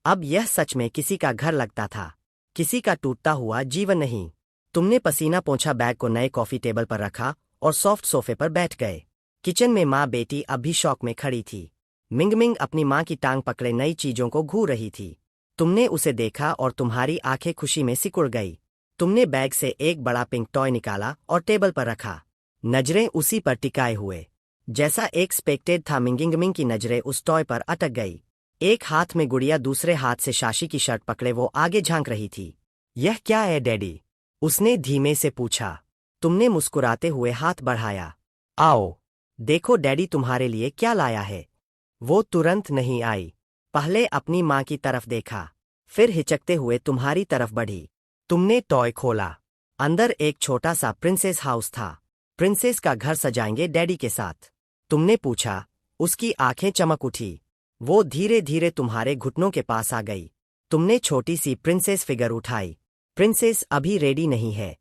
अब यह सच में किसी का घर लगता था, किसी का टूटता हुआ जीवन नहीं। तुमने पसीना पोंछा बैग को नए कॉफी टेबल पर रखा और सॉफ्ट सोफे पर बैठ गए। किचन में माँ बेटी अब भी शौक में खड़ी थी। मिंगमिंग अपनी माँ की टांग पकड़े नई चीजों को घूर रही थी। तुमने उसे देखा और तुम्हारी आंखें खुशी में सिकुड़ गई। तुमने बैग से एक बड़ा पिंक टॉय निकाला और टेबल पर रखा। नजरें उसी पर टिकाए हुए। जैसा एक्सपेक्टेड था, मिंगिंगमिंग की नजरें उस टॉय पर अटक गई। एक हाथ में गुड़िया, दूसरे हाथ से शाशी की शर्ट पकड़े वो आगे झांक रही थी। यह क्या है डैडी? उसने धीमे से पूछा। तुमने मुस्कुराते हुए हाथ बढ़ाया। आओ देखो डैडी तुम्हारे लिए क्या लाया है। वो तुरंत नहीं आई। पहले अपनी माँ की तरफ देखा, फिर हिचकते हुए तुम्हारी तरफ बढ़ी। तुमने टॉय खोला। अंदर एक छोटा सा प्रिंसेस हाउस था। प्रिंसेस का घर सजाएंगे डैडी के साथ? तुमने पूछा। उसकी आंखें चमक उठी। वो धीरे धीरे तुम्हारे घुटनों के पास आ गई। तुमने छोटी सी प्रिंसेस फिगर उठाई। प्रिंसेस अभी रेडी नहीं है,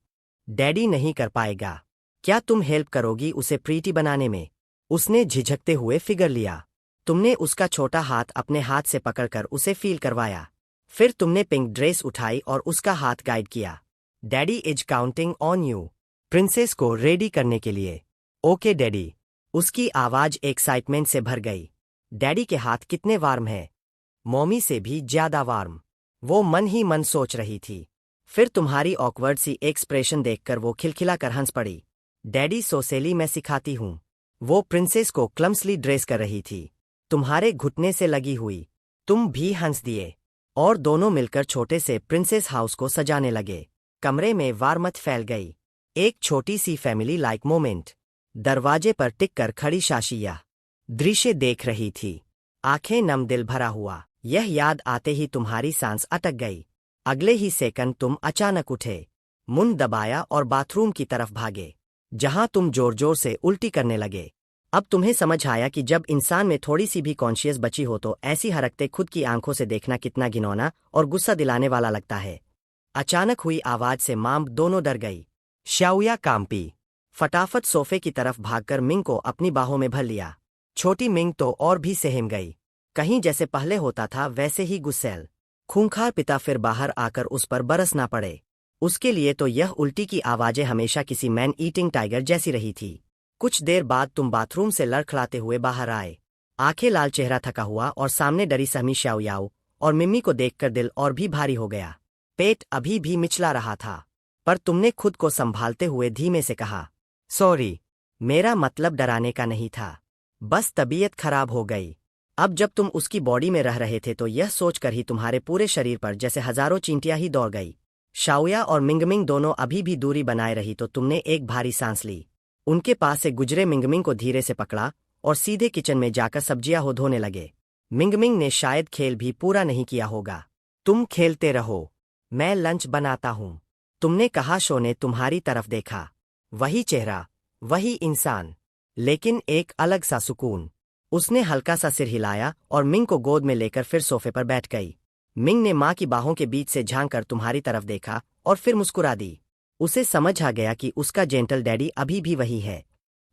डैडी नहीं कर पाएगा। क्या तुम हेल्प करोगी उसे प्रीटी बनाने में? उसने झिझकते हुए फिगर लिया। तुमने उसका छोटा हाथ अपने हाथ से पकड़कर उसे फील करवाया। फिर तुमने पिंक ड्रेस उठाई और उसका हाथ गाइड किया। Daddy is counting on you, princess को रेडी करने के लिए। Okay daddy. उसकी आवाज एक्साइटमेंट से भर गई। डैडी के हाथ कितने वार्म है, मॉमी से भी ज्यादा वार्म। वो मन ही मन सोच रही थी। फिर तुम्हारी ऑकवर्ड सी एक्सप्रेशन देखकर वो खिलखिलाकर हंस पड़ी। डैडी सोसेली मैं सिखाती हूँ। वो प्रिंसेस को क्लम्सली ड्रेस कर रही थी, तुम्हारे घुटने से लगी हुई। तुम भी हंस दिए और दोनों मिलकर छोटे से प्रिंसेस हाउस को सजाने लगे। कमरे में वारमत फैल गई। एक छोटी सी फैमिली लाइक मोमेंट। दरवाजे पर टिककर खड़ी शाशिया दृश्य देख रही थी। आंखें नम, दिल भरा हुआ। यह याद आते ही तुम्हारी सांस अटक गई। अगले ही सेकंड तुम अचानक उठे। मुंह दबाया और बाथरूम की तरफ भागे, जहां तुम जोर जोर से उल्टी करने लगे। अब तुम्हें समझ आया कि जब इंसान में थोड़ी सी भी कॉन्शियस बची हो तो ऐसी हरकतें खुद की आंखों से देखना कितना घिनौना और गुस्सा दिलाने वाला लगता है। अचानक हुई आवाज से माम दोनों डर गई। शाओया कांपी। फटाफट सोफे की तरफ भागकर मिंग को अपनी बाहों में भर लिया। छोटी मिंग तो और भी सहम गई। कहीं जैसे पहले होता था वैसे ही गुस्सैल खूंखार पिता फिर बाहर आकर उस पर बरस ना पड़े। उसके लिए तो यह उल्टी की आवाजें हमेशा किसी मैन ईटिंग टाइगर जैसी रही थी। कुछ देर बाद तुम बाथरूम से लड़खड़ाते हुए बाहर आए, आंखें लाल, चेहरा थका हुआ और सामने डरी सहमी शाओयाओ और मिम्मी को देखकर दिल और भी भारी हो गया। पेट अभी भी मिचला रहा था, पर तुमने खुद को संभालते हुए धीमे से कहा, सॉरी, मेरा मतलब डराने का नहीं था, बस तबीयत खराब हो गई। अब जब तुम उसकी बॉडी में रह रहे थे तो यह सोचकर ही तुम्हारे पूरे शरीर पर जैसे हजारों चींटियां ही दौड़ गई। शाओया और मिंगमिंग दोनों अभी भी दूरी बनाए रही तो तुमने एक भारी सांस ली। उनके पास से गुजरे मिंगमिंग को धीरे से पकड़ा और सीधे किचन में जाकर सब्जियां हो धोने लगे। मिंगमिंग ने शायद खेल भी पूरा नहीं किया होगा। तुम खेलते रहो, मैं लंच बनाता हूं, तुमने कहा। शो ने तुम्हारी तरफ देखा। वही चेहरा, वही इंसान, लेकिन एक अलग सा सुकून। उसने हल्का सा सिर हिलाया और मिंग को गोद में लेकर फिर सोफे पर बैठ गई। मिंग ने मां की बाहों के बीच से झांककर तुम्हारी तरफ देखा और फिर मुस्कुरा दी। उसे समझ आ गया कि उसका जेंटल डैडी अभी भी वही है।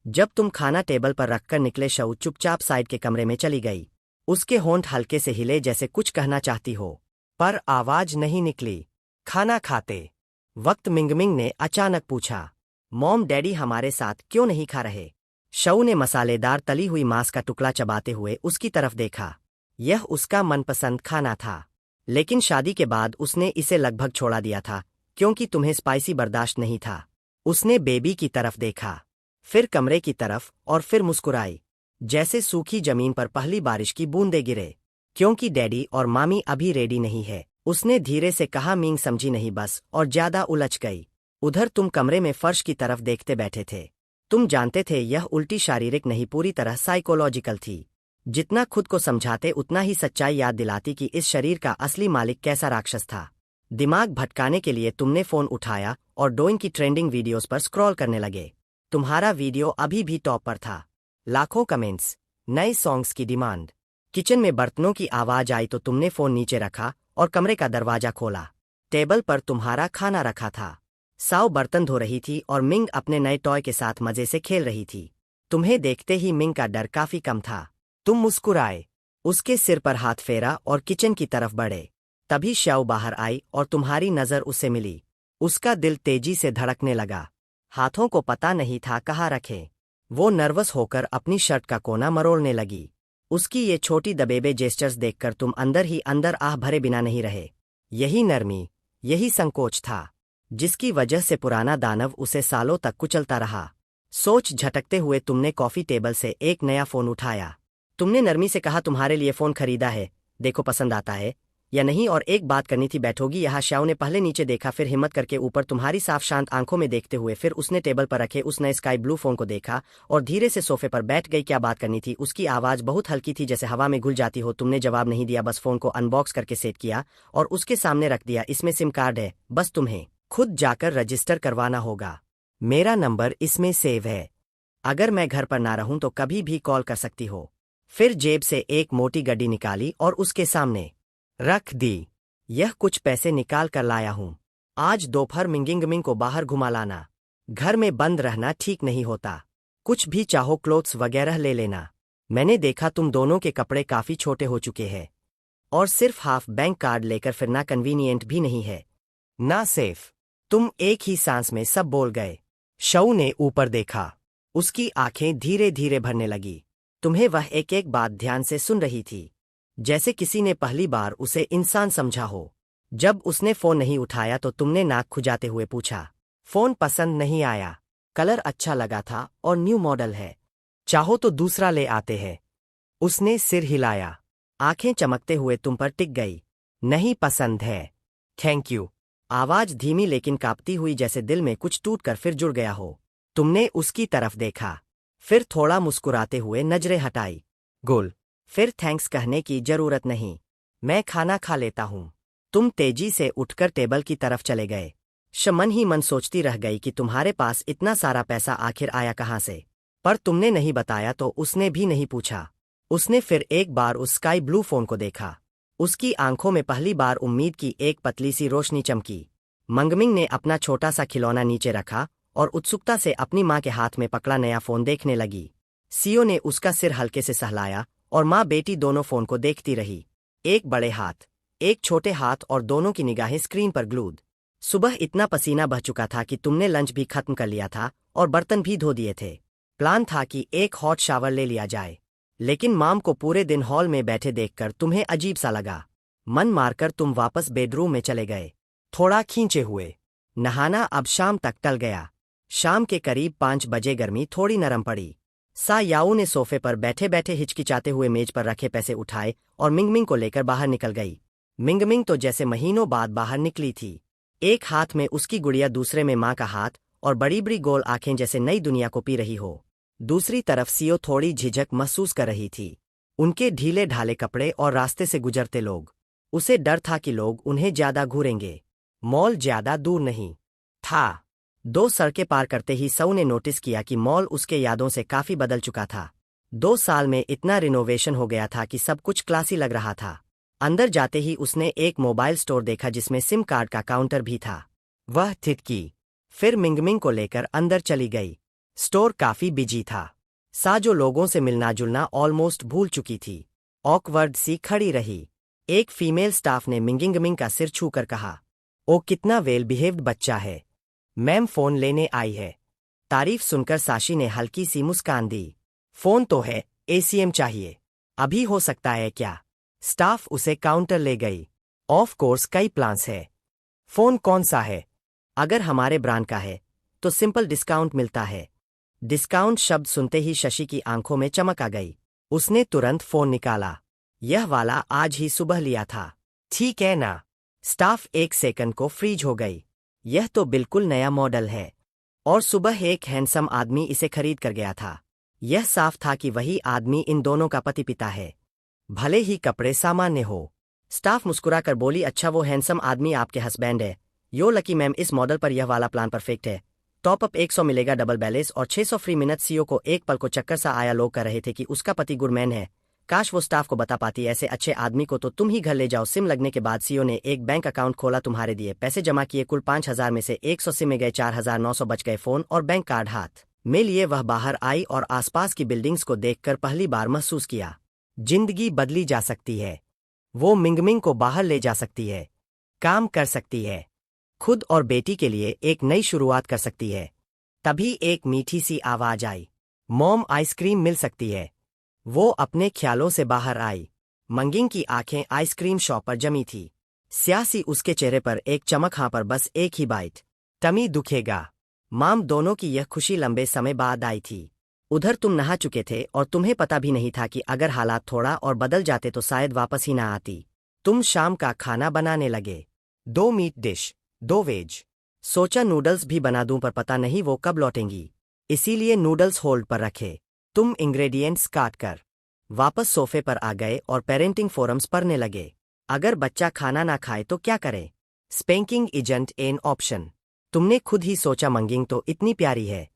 जब तुम खाना टेबल पर रखकर निकले, शऊ चुपचाप साइड के कमरे में चली गई। उसके होंठ हल्के से हिले जैसे कुछ कहना चाहती हो, पर आवाज नहीं निकली। खाना खाते वक्त मिंगमिंग ने अचानक पूछा, मॉम डैडी हमारे साथ क्यों नहीं खा रहे? शऊ ने मसालेदार तली हुई मांस का टुकड़ा चबाते हुए उसकी तरफ देखा। यह उसका मनपसंद खाना था, लेकिन शादी के बाद उसने इसे लगभग छोड़ा दिया था क्योंकि तुम्हें स्पाइसी बर्दाश्त नहीं था। उसने बेबी की तरफ देखा, फिर कमरे की तरफ और फिर मुस्कुराई, जैसे सूखी जमीन पर पहली बारिश की बूंदें गिरे। क्योंकि डैडी और मामी अभी रेडी नहीं है, उसने धीरे से कहा। मींग समझी नहीं बस और ज्यादा उलझ गई। उधर तुम कमरे में फर्श की तरफ देखते बैठे थे। तुम जानते थे यह उल्टी शारीरिक नहीं, पूरी तरह साइकोलॉजिकल थी। जितना खुद को समझाते उतना ही सच्चाई याद दिलाती कि इस शरीर का असली मालिक कैसा राक्षस था। दिमाग भटकाने के लिए तुमने फोन उठाया और डोइंग की ट्रेंडिंग वीडियोस पर स्क्रॉल करने लगे। तुम्हारा वीडियो अभी भी टॉप पर था। लाखों कमेंट्स, नए सॉन्ग्स की डिमांड। किचन में बर्तनों की आवाज आई तो तुमने फोन नीचे रखा और कमरे का दरवाजा खोला। टेबल पर तुम्हारा खाना रखा था। साव बर्तन धो रही थी और मिंग अपने नए टॉय के साथ मजे से खेल रही थी। तुम्हें देखते ही मिंग का डर काफी कम था। तुम मुस्कुराए, उसके सिर पर हाथ फेरा और किचन की तरफ बढ़े। तभी शाओ बाहर आई और तुम्हारी नजर उससे मिली। उसका दिल तेजी से धड़कने लगा। हाथों को पता नहीं था कहाँ रखे। वो नर्वस होकर अपनी शर्ट का कोना मरोड़ने लगी। उसकी ये छोटी दबेबे जेस्चर्स देखकर तुम अंदर ही अंदर आह भरे बिना नहीं रहे। यही नरमी, यही संकोच था जिसकी वजह से पुराना दानव उसे सालों तक कुचलता रहा। सोच झटकते हुए तुमने कॉफी टेबल से एक नया फोन उठाया। तुमने नरमी से कहा, तुम्हारे लिए फोन खरीदा है, देखो पसंद आता है या नहीं, और एक बात करनी थी, बैठोगी यहाँ? शाओ ने पहले नीचे देखा, फिर हिम्मत करके ऊपर तुम्हारी साफ शांत आंखों में देखते हुए फिर उसने टेबल पर रखे उस नए स्काई ब्लू फोन को देखा और धीरे से सोफे पर बैठ गई। क्या बात करनी थी? उसकी आवाज बहुत हल्की थी, जैसे हवा में घुल जाती हो। तुमने जवाब नहीं दिया, बस फोन को अनबॉक्स करके सेट किया और उसके सामने रख दिया। इसमें सिम कार्ड है, बस तुम्हें खुद जाकर रजिस्टर करवाना होगा। मेरा नंबर इसमें सेव है, अगर मैं घर पर ना रहूं तो कभी भी कॉल कर सकती हो। फिर जेब से एक मोटी गड्डी निकाली और उसके सामने रख दी। यह कुछ पैसे निकाल कर लाया हूं, आज दोपहर मिंगिंगमिंग को बाहर घुमा लाना। घर में बंद रहना ठीक नहीं होता। कुछ भी चाहो क्लोथ्स वगैरह ले लेना। मैंने देखा तुम दोनों के कपड़े काफी छोटे हो चुके हैं और सिर्फ हाफ बैंक कार्ड लेकर फिरना कन्वीनियंट भी नहीं है, ना सेफ। तुम एक ही सांस में सब बोल गए। शऊ ने ऊपर देखा, उसकी आंखें धीरे धीरे भरने लगी। तुम्हें वह एक एक बात ध्यान से सुन रही थी, जैसे किसी ने पहली बार उसे इंसान समझा हो। जब उसने फोन नहीं उठाया तो तुमने नाक खुजाते हुए पूछा, फोन पसंद नहीं आया? कलर अच्छा लगा था और न्यू मॉडल है, चाहो तो दूसरा ले आते हैं। उसने सिर हिलाया, आंखें चमकते हुए तुम पर टिक गई। नहीं पसंद है, थैंक यू। आवाज धीमी लेकिन कांपती हुई, जैसे दिल में कुछ टूटकर फिर जुड़ गया हो। तुमने उसकी तरफ देखा, फिर थोड़ा मुस्कुराते हुए नजरें हटाई। गुल, फिर थैंक्स कहने की जरूरत नहीं, मैं खाना खा लेता हूं। तुम तेजी से उठकर टेबल की तरफ चले गए। मन ही मन सोचती रह गई कि तुम्हारे पास इतना सारा पैसा आखिर आया कहाँ से। पर तुमने नहीं बताया तो उसने भी नहीं पूछा। उसने फिर एक बार उस स्काई ब्लू फोन को देखा। उसकी आंखों में पहली बार उम्मीद की एक पतली सी रोशनी चमकी। मंगमिंग ने अपना छोटा सा खिलौना नीचे रखा और उत्सुकता से अपनी माँ के हाथ में पकड़ा नया फोन देखने लगी। सीओ ने उसका सिर हल्के से सहलाया और माँ बेटी दोनों फोन को देखती रही। एक बड़े हाथ, एक छोटे हाथ और दोनों की निगाहें स्क्रीन पर ग्लूड। सुबह इतना पसीना बह चुका था कि तुमने लंच भी खत्म कर लिया था और बर्तन भी धो दिए थे। प्लान था कि एक हॉट शावर ले लिया जाए, लेकिन माम को पूरे दिन हॉल में बैठे देखकर तुम्हें अजीब सा लगा। मन मारकर तुम वापस बेडरूम में चले गए, थोड़ा खींचे हुए। नहाना अब शाम तक टल गया। शाम के करीब 5 बजे गर्मी थोड़ी नरम पड़ी। सा याओ ने सोफे पर बैठे बैठे हिचकिचाते हुए मेज पर रखे पैसे उठाए और मिंगमिंग को लेकर बाहर निकल गई। मिंगमिंग तो जैसे महीनों बाद बाहर निकली थी। एक हाथ में उसकी गुड़िया, दूसरे में माँ का हाथ और बड़ी बड़ी गोल आंखें जैसे नई दुनिया को पी रही हो। दूसरी तरफ सीओ थोड़ी झिझक महसूस कर रही थी। उनके ढीले ढाले कपड़े और रास्ते से गुजरते लोग। उसे डर था कि लोग उन्हें ज्यादा घूरेंगे। मॉल ज्यादा दूर नहीं था। 2 सड़कें पार करते ही सऊ ने नोटिस किया कि मॉल उसके यादों से काफी बदल चुका था। 2 साल में इतना रिनोवेशन हो गया था कि सब कुछ क्लासी लग रहा था। अंदर जाते ही उसने एक मोबाइल स्टोर देखा जिसमें सिम कार्ड का काउंटर भी था। वह थितकी, फिर मिंगमिंग को लेकर अंदर चली गई। स्टोर काफी बिजी था। सा जो लोगों से मिलना जुलना ऑलमोस्ट भूल चुकी थी, ऑकवर्ड सी खड़ी रही। एक फीमेल स्टाफ ने मिंगिंगमिंग का सिर छूकर कहा, ओ कितना वेल बिहेव्ड बच्चा है। मैम फोन लेने आई है। तारीफ सुनकर साशी ने हल्की सी मुस्कान दी। फोन तो है, एसीएम चाहिए। अभी हो सकता है क्या? स्टाफ उसे काउंटर ले गई। ऑफ कोर्स कई प्लान्स है। फोन कौन सा है? अगर हमारे ब्रांड का है तो सिंपल डिस्काउंट मिलता है। डिस्काउंट शब्द सुनते ही शशि की आंखों में चमक आ गई। उसने तुरंत फोन निकाला। यह वाला आज ही सुबह लिया था। ठीक है ना? स्टाफ एक सेकंड को फ्रीज हो गई। यह तो बिल्कुल नया मॉडल है। और सुबह एक हैंडसम आदमी इसे खरीद कर गया था। यह साफ था कि वही आदमी इन दोनों का पति पिता है, भले ही कपड़े सामान्य हो। स्टाफ मुस्कुराकर बोली, अच्छा वो हैंडसम आदमी आपके हस्बैंड है। यो लकी मैम, इस मॉडल पर यह वाला प्लान परफेक्ट है। टॉप अप 100 मिलेगा, डबल बैलेंस और 600 फ्री मिनट। सीओ को एक पल को चक्कर सा आया। लोग कह रहे थे कि उसका पति गुडमैन है। काश वो स्टाफ को बता पाती। ऐसे अच्छे आदमी को तो तुम ही घर ले जाओ। सिम लगने के बाद सीओ ने एक बैंक अकाउंट खोला, तुम्हारे दिए पैसे जमा किए। कुल 5000 में से 100 सिम में गए, 4900 बच गए। फोन और बैंक कार्ड हाथ में लिए वह बाहर आई और आसपास की बिल्डिंग्स को देखकर पहली बार महसूस किया, जिंदगी बदली जा सकती है। वो मिंगमिंग को बाहर ले जा सकती है, काम कर सकती है, खुद और बेटी के लिए एक नई शुरुआत कर सकती है। तभी एक मीठी सी आवाज आई, मॉम आइसक्रीम मिल सकती है। वो अपने ख्यालों से बाहर आई। मंगिंग की आंखें आइसक्रीम शॉप पर जमी थी। स्यासी उसके चेहरे पर एक चमक। हाँ, पर बस एक ही बाइट, टमी दुखेगा। माम दोनों की यह खुशी लंबे समय बाद आई थी। उधर तुम नहा चुके थे और तुम्हें पता भी नहीं था कि अगर हालात थोड़ा और बदल जाते तो शायद वापस ही ना आती। तुम शाम का खाना बनाने लगे। 2 मीट डिश, 2 वेज। सोचा नूडल्स भी बना दूं, पर पता नहीं वो कब लौटेंगी, इसीलिए नूडल्स होल्ड पर रखे। तुम इंग्रेडिएंट्स काट कर वापस सोफे पर आ गए और पेरेंटिंग फोरम्स पढ़ने लगे। अगर बच्चा खाना ना खाए तो क्या करे? स्पेंकिंग इजंट एन ऑप्शन। तुमने खुद ही सोचा, मंगिंग तो इतनी प्यारी है,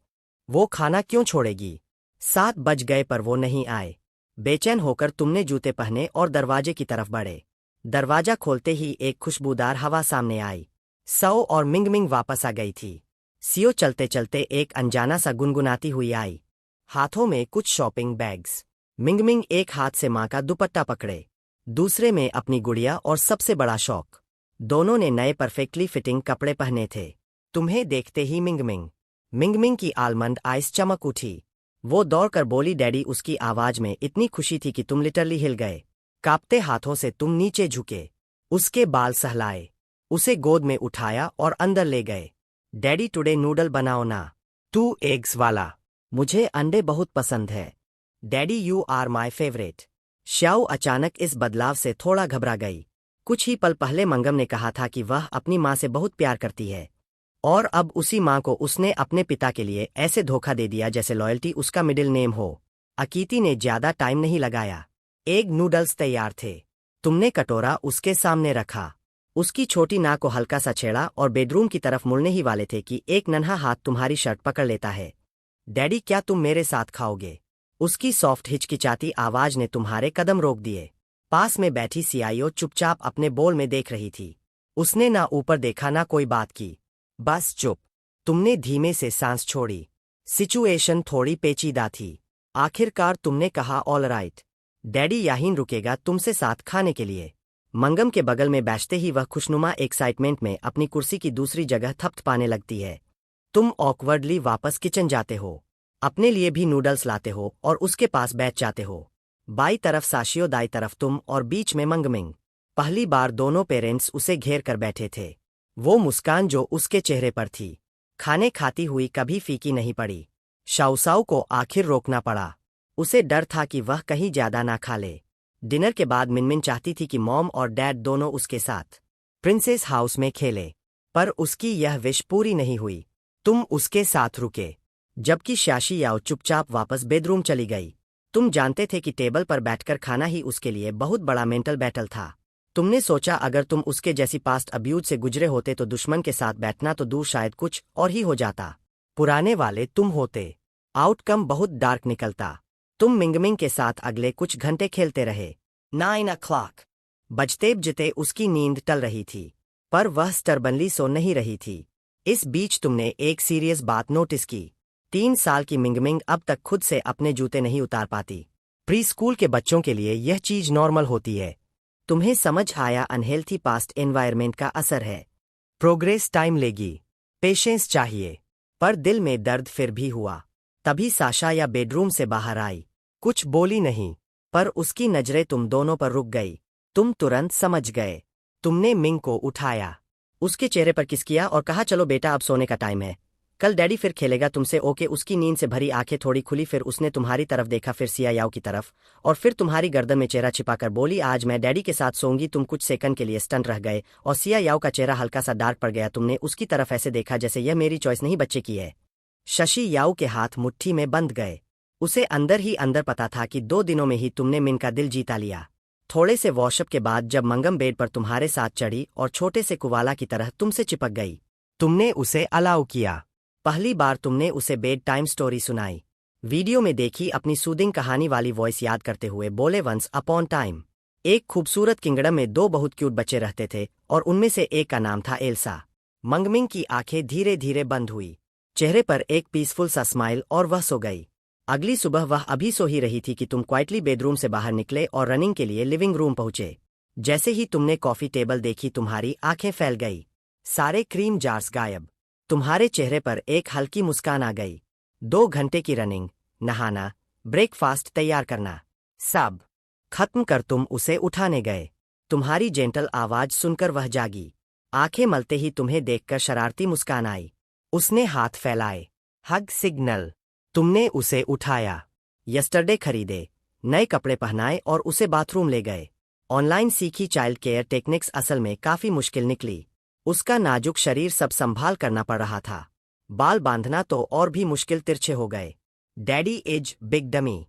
वो खाना क्यों छोड़ेगी? 7 बज गए पर वो नहीं आए। बेचैन होकर तुमने जूते पहने और दरवाजे की तरफ बढ़े। दरवाजा खोलते ही एक खुशबूदार हवा सामने आई। सौ और मिंगमिंग वापस आ गई थी। सीओ चलते चलते एक अनजाना सा गुनगुनाती हुई आई, हाथों में कुछ शॉपिंग बैग्स। मिंगमिंग एक हाथ से माँ का दुपट्टा पकड़े, दूसरे में अपनी गुड़िया और सबसे बड़ा शौक, दोनों ने नए परफेक्टली फिटिंग कपड़े पहने थे। तुम्हें देखते ही मिंगमिंग की आलमंड आइस चमक उठी। वो दौड़कर बोली, डैडी। उसकी आवाज में इतनी खुशी थी कि तुम लिटरली हिल गए। कांपते हाथों से तुम नीचे झुके, उसके बाल सहलाए, उसे गोद में उठाया और अंदर ले गए। डैडी टुडे नूडल बनाओ ना, 2 एग्स वाला। मुझे अंडे बहुत पसंद है daddy, you are my favourite. Xiao अचानक इस बदलाव से थोड़ा घबरा गई। कुछ ही पल पहले मंगम ने कहा था कि वह अपनी माँ से बहुत प्यार करती है, और अब उसी माँ को उसने अपने पिता के लिए ऐसे धोखा दे दिया जैसे लॉयल्टी उसका मिडिल नेम हो। अकीति ने ज्यादा टाइम नहीं लगाया। एग नूडल्स तैयार थे। तुमने कटोरा उसके सामने रखा। उसकी छोटी नाक को हल्का सा छेड़ा और बेडरूम की तरफ मुड़ने ही वाले थे कि एक नन्हा हाथ तुम्हारी शर्ट पकड़ लेता है। डैडी, क्या तुम मेरे साथ खाओगे? उसकी सॉफ्ट हिचकिचाती आवाज ने तुम्हारे कदम रोक दिए। पास में बैठी सीआईओ चुपचाप अपने बोल में देख रही थी। उसने ना ऊपर देखा ना कोई बात की, बस चुप। तुमने धीमे से सांस छोड़ी। सिचुएशन थोड़ी पेचीदा थी। आखिरकार तुमने कहा ऑल राइट। डैडी यहीं रुकेगा तुमसे साथ खाने के लिए। मंगम के बगल में बैठते ही वह खुशनुमा एक्साइटमेंट में अपनी कुर्सी की दूसरी जगह थपथपाने लगती है। तुम ऑकवर्डली वापस किचन जाते हो, अपने लिए भी नूडल्स लाते हो और उसके पास बैठ जाते हो। बाई तरफ साशियो, दाई तरफ तुम और बीच में मंगमिंग। पहली बार दोनों पेरेंट्स उसे घेर कर बैठे थे। वो मुस्कान जो उसके चेहरे पर थी, खाने खाती हुई कभी फीकी नहीं पड़ी। शाउसाउ को आखिर रोकना पड़ा। उसे डर था कि वह कहीं ज्यादा ना खा ले। डिनर के बाद मिनमिन चाहती थी कि मॉम और डैड दोनों उसके साथ प्रिंसेस हाउस में खेले, पर उसकी यह विश पूरी नहीं हुई। तुम उसके साथ रुके, जबकि शाशी याओ चुपचाप वापस बेडरूम चली गई। तुम जानते थे कि टेबल पर बैठकर खाना ही उसके लिए बहुत बड़ा मेंटल बैटल था। तुमने सोचा अगर तुम उसके जैसी पास्ट अब्यूज से गुजरे होते तो दुश्मन के साथ बैठना तो दूर शायद कुछ और ही हो जाता। पुराने वाले तुम होते, आउटकम बहुत डार्क निकलता। तुम मिंगमिंग के साथ अगले कुछ घंटे खेलते रहे। 9 o'clock बजते बजते उसकी नींद टल रही थी, पर वह स्टर्बनली सो नहीं रही थी। इस बीच तुमने एक सीरियस बात नोटिस की। 3 साल की मिंगमिंग अब तक खुद से अपने जूते नहीं उतार पाती। प्री स्कूल के बच्चों के लिए यह चीज नॉर्मल होती है। तुम्हें समझ आया अनहेल्थी पास्ट एनवायरनमेंट का असर है। प्रोग्रेस टाइम लेगी, पेशेंस चाहिए। पर दिल में दर्द फिर भी हुआ। तभी साशा या बेडरूम से बाहर आई। कुछ बोली नहीं, पर उसकी नजरें तुम दोनों पर रुक गई। तुम तुरंत समझ गए। तुमने मिंग को उठाया, उसके चेहरे पर किस किया और कहा चलो बेटा अब सोने का टाइम है, कल डैडी फिर खेलेगा तुमसे। ओके। उसकी नींद से भरी आंखें थोड़ी खुली, फिर उसने तुम्हारी तरफ देखा, फिर सिया याओ की तरफ, और फिर तुम्हारी गर्दन में चेहरा छिपाकर बोली आज मैं डैडी के साथ सोऊंगी। तुम कुछ सेकंड के लिए स्टन रह गए और सिया याओ का चेहरा हल्का सा डार्क पड़ गया। तुमने उसकी तरफ ऐसे देखा जैसे यह मेरी चॉइस नहीं बच्चे की है। शशि याओ के हाथ मुट्ठी में बंध गए। उसे अंदर ही अंदर पता था कि 2 दिनों में ही तुमने मिन का दिल जीता लिया। थोड़े से वॉशअप के बाद जब मंगम बेड पर तुम्हारे साथ चढ़ी और छोटे से कुवाला की तरह तुमसे चिपक गई, तुमने उसे अलाउ किया। पहली बार तुमने उसे बेड टाइम स्टोरी सुनाई। वीडियो में देखी अपनी सूदिंग कहानी वाली वॉइस याद करते हुए बोले वंस अपॉन टाइम एक खूबसूरत किंगडम में 2 बहुत क्यूट बच्चे रहते थे और उनमें से एक का नाम था एल्सा। मंगमिंग की आंखें धीरे धीरे बंद हुई, चेहरे पर एक पीसफुल सा स्माइल, और वह सो गई। अगली सुबह वह अभी सो ही रही थी कि तुम क्वाइटली बेडरूम से बाहर निकले और रनिंग के लिए लिविंग रूम पहुंचे। जैसे ही तुमने कॉफी टेबल देखी तुम्हारी आंखें फैल गई। सारे क्रीम जार्स गायब। तुम्हारे चेहरे पर एक हल्की मुस्कान आ गई। 2 घंटे की रनिंग, नहाना, ब्रेकफास्ट तैयार करना, सब खत्म कर तुम उसे उठाने गए। तुम्हारी जेंटल आवाज सुनकर वह जागी। आंखें मलते ही तुम्हें देखकर शरारती मुस्कान आई। उसने हाथ फैलाए, हग सिग्नल। तुमने उसे उठाया, यस्टरडे खरीदे नए कपड़े पहनाए और उसे बाथरूम ले गए। ऑनलाइन सीखी चाइल्ड केयर टेक्निक्स असल में काफी मुश्किल निकली। उसका नाजुक शरीर सब संभाल करना पड़ रहा था। बाल बांधना तो और भी मुश्किल, तिरछे हो गए। Daddy is big dummy.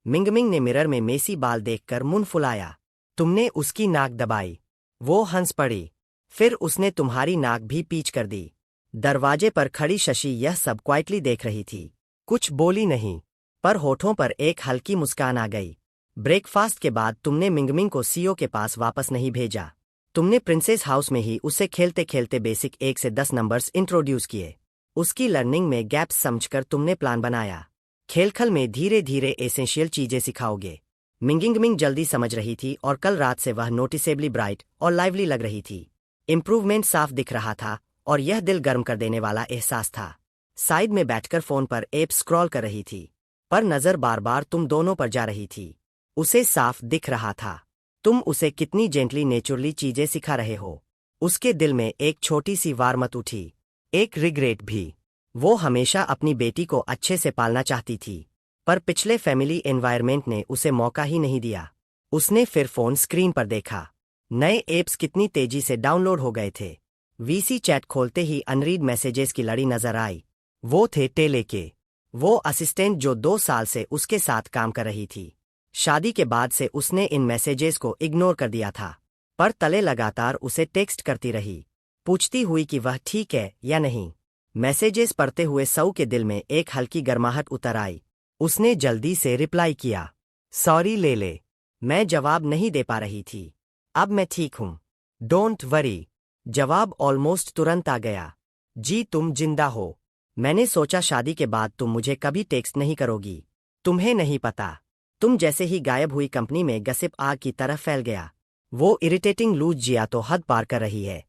Mingming ने मिरर में मेसी बाल देखकर मुंह फुलाया। तुमने उसकी नाक दबाई, वो हंस पड़ी। फिर उसने तुम्हारी नाक भी पीच कर दी। दरवाजे पर खड़ी शशि यह सब क्वाइटली देख रही थी। कुछ बोली नहीं, पर होठों पर एक हल्की मुस्कान आ गई। ब्रेकफास्ट के बाद तुमने मिंगमिंग को सीओ के पास वापस नहीं भेजा। तुमने प्रिंसेस हाउस में ही उसे खेलते खेलते बेसिक 1 से 10 नंबर्स इंट्रोड्यूस किए। उसकी लर्निंग में गैप्स समझकर तुमने प्लान बनाया। खेलखल में धीरे धीरे एसेंशियल चीजें सिखाओगे। मिंगिंगमिंग जल्दी समझ रही थी और कल रात से वह नोटिसेबली ब्राइट और लाइवली लग रही थी। इम्प्रूवमेंट साफ दिख रहा था और यह दिल गर्म कर देने वाला एहसास था। साइड में बैठकर फोन पर ऐप स्क्रॉल कर रही थी, पर नजर बार बार तुम दोनों पर जा रही थी। उसे साफ दिख रहा था तुम उसे कितनी जेंटली नेचुरली चीजें सिखा रहे हो। उसके दिल में एक छोटी सी वारमत उठी, एक रिग्रेट भी। वो हमेशा अपनी बेटी को अच्छे से पालना चाहती थी, पर पिछले फैमिली एनवायरनमेंट ने उसे मौका ही नहीं दिया। उसने फिर फोन स्क्रीन पर देखा। नए एप्स कितनी तेजी से डाउनलोड हो गए थे। वीसी चैट खोलते ही अनरीड मैसेजेस की लड़ी नजर आई। वो थे टेले के, वो असिस्टेंट जो 2 साल से उसके साथ काम कर रही थी। शादी के बाद से उसने इन मैसेजेस को इग्नोर कर दिया था। पर तले लगातार उसे टेक्स्ट करती रही, पूछती हुई कि वह ठीक है या नहीं। मैसेजेस पढ़ते हुए सऊ के दिल में एक हल्की गर्माहट उतर आई। उसने जल्दी से रिप्लाई किया, सॉरी ले ले, मैं जवाब नहीं दे पा रही थी। अब मैं ठीक हूँ। Don't worry. जवाब ऑलमोस्ट तुरंत आ गया। जी तुम जिंदा हो। मैंने सोचा शादी के बाद तुम मुझे कभी टेक्स्ट नहीं करोगी। तुम्हें नहीं पता, तुम जैसे ही गायब हुई कंपनी में गसिप आग की तरह फैल गया। वो इरिटेटिंग लूज जिया तो हद पार कर रही है।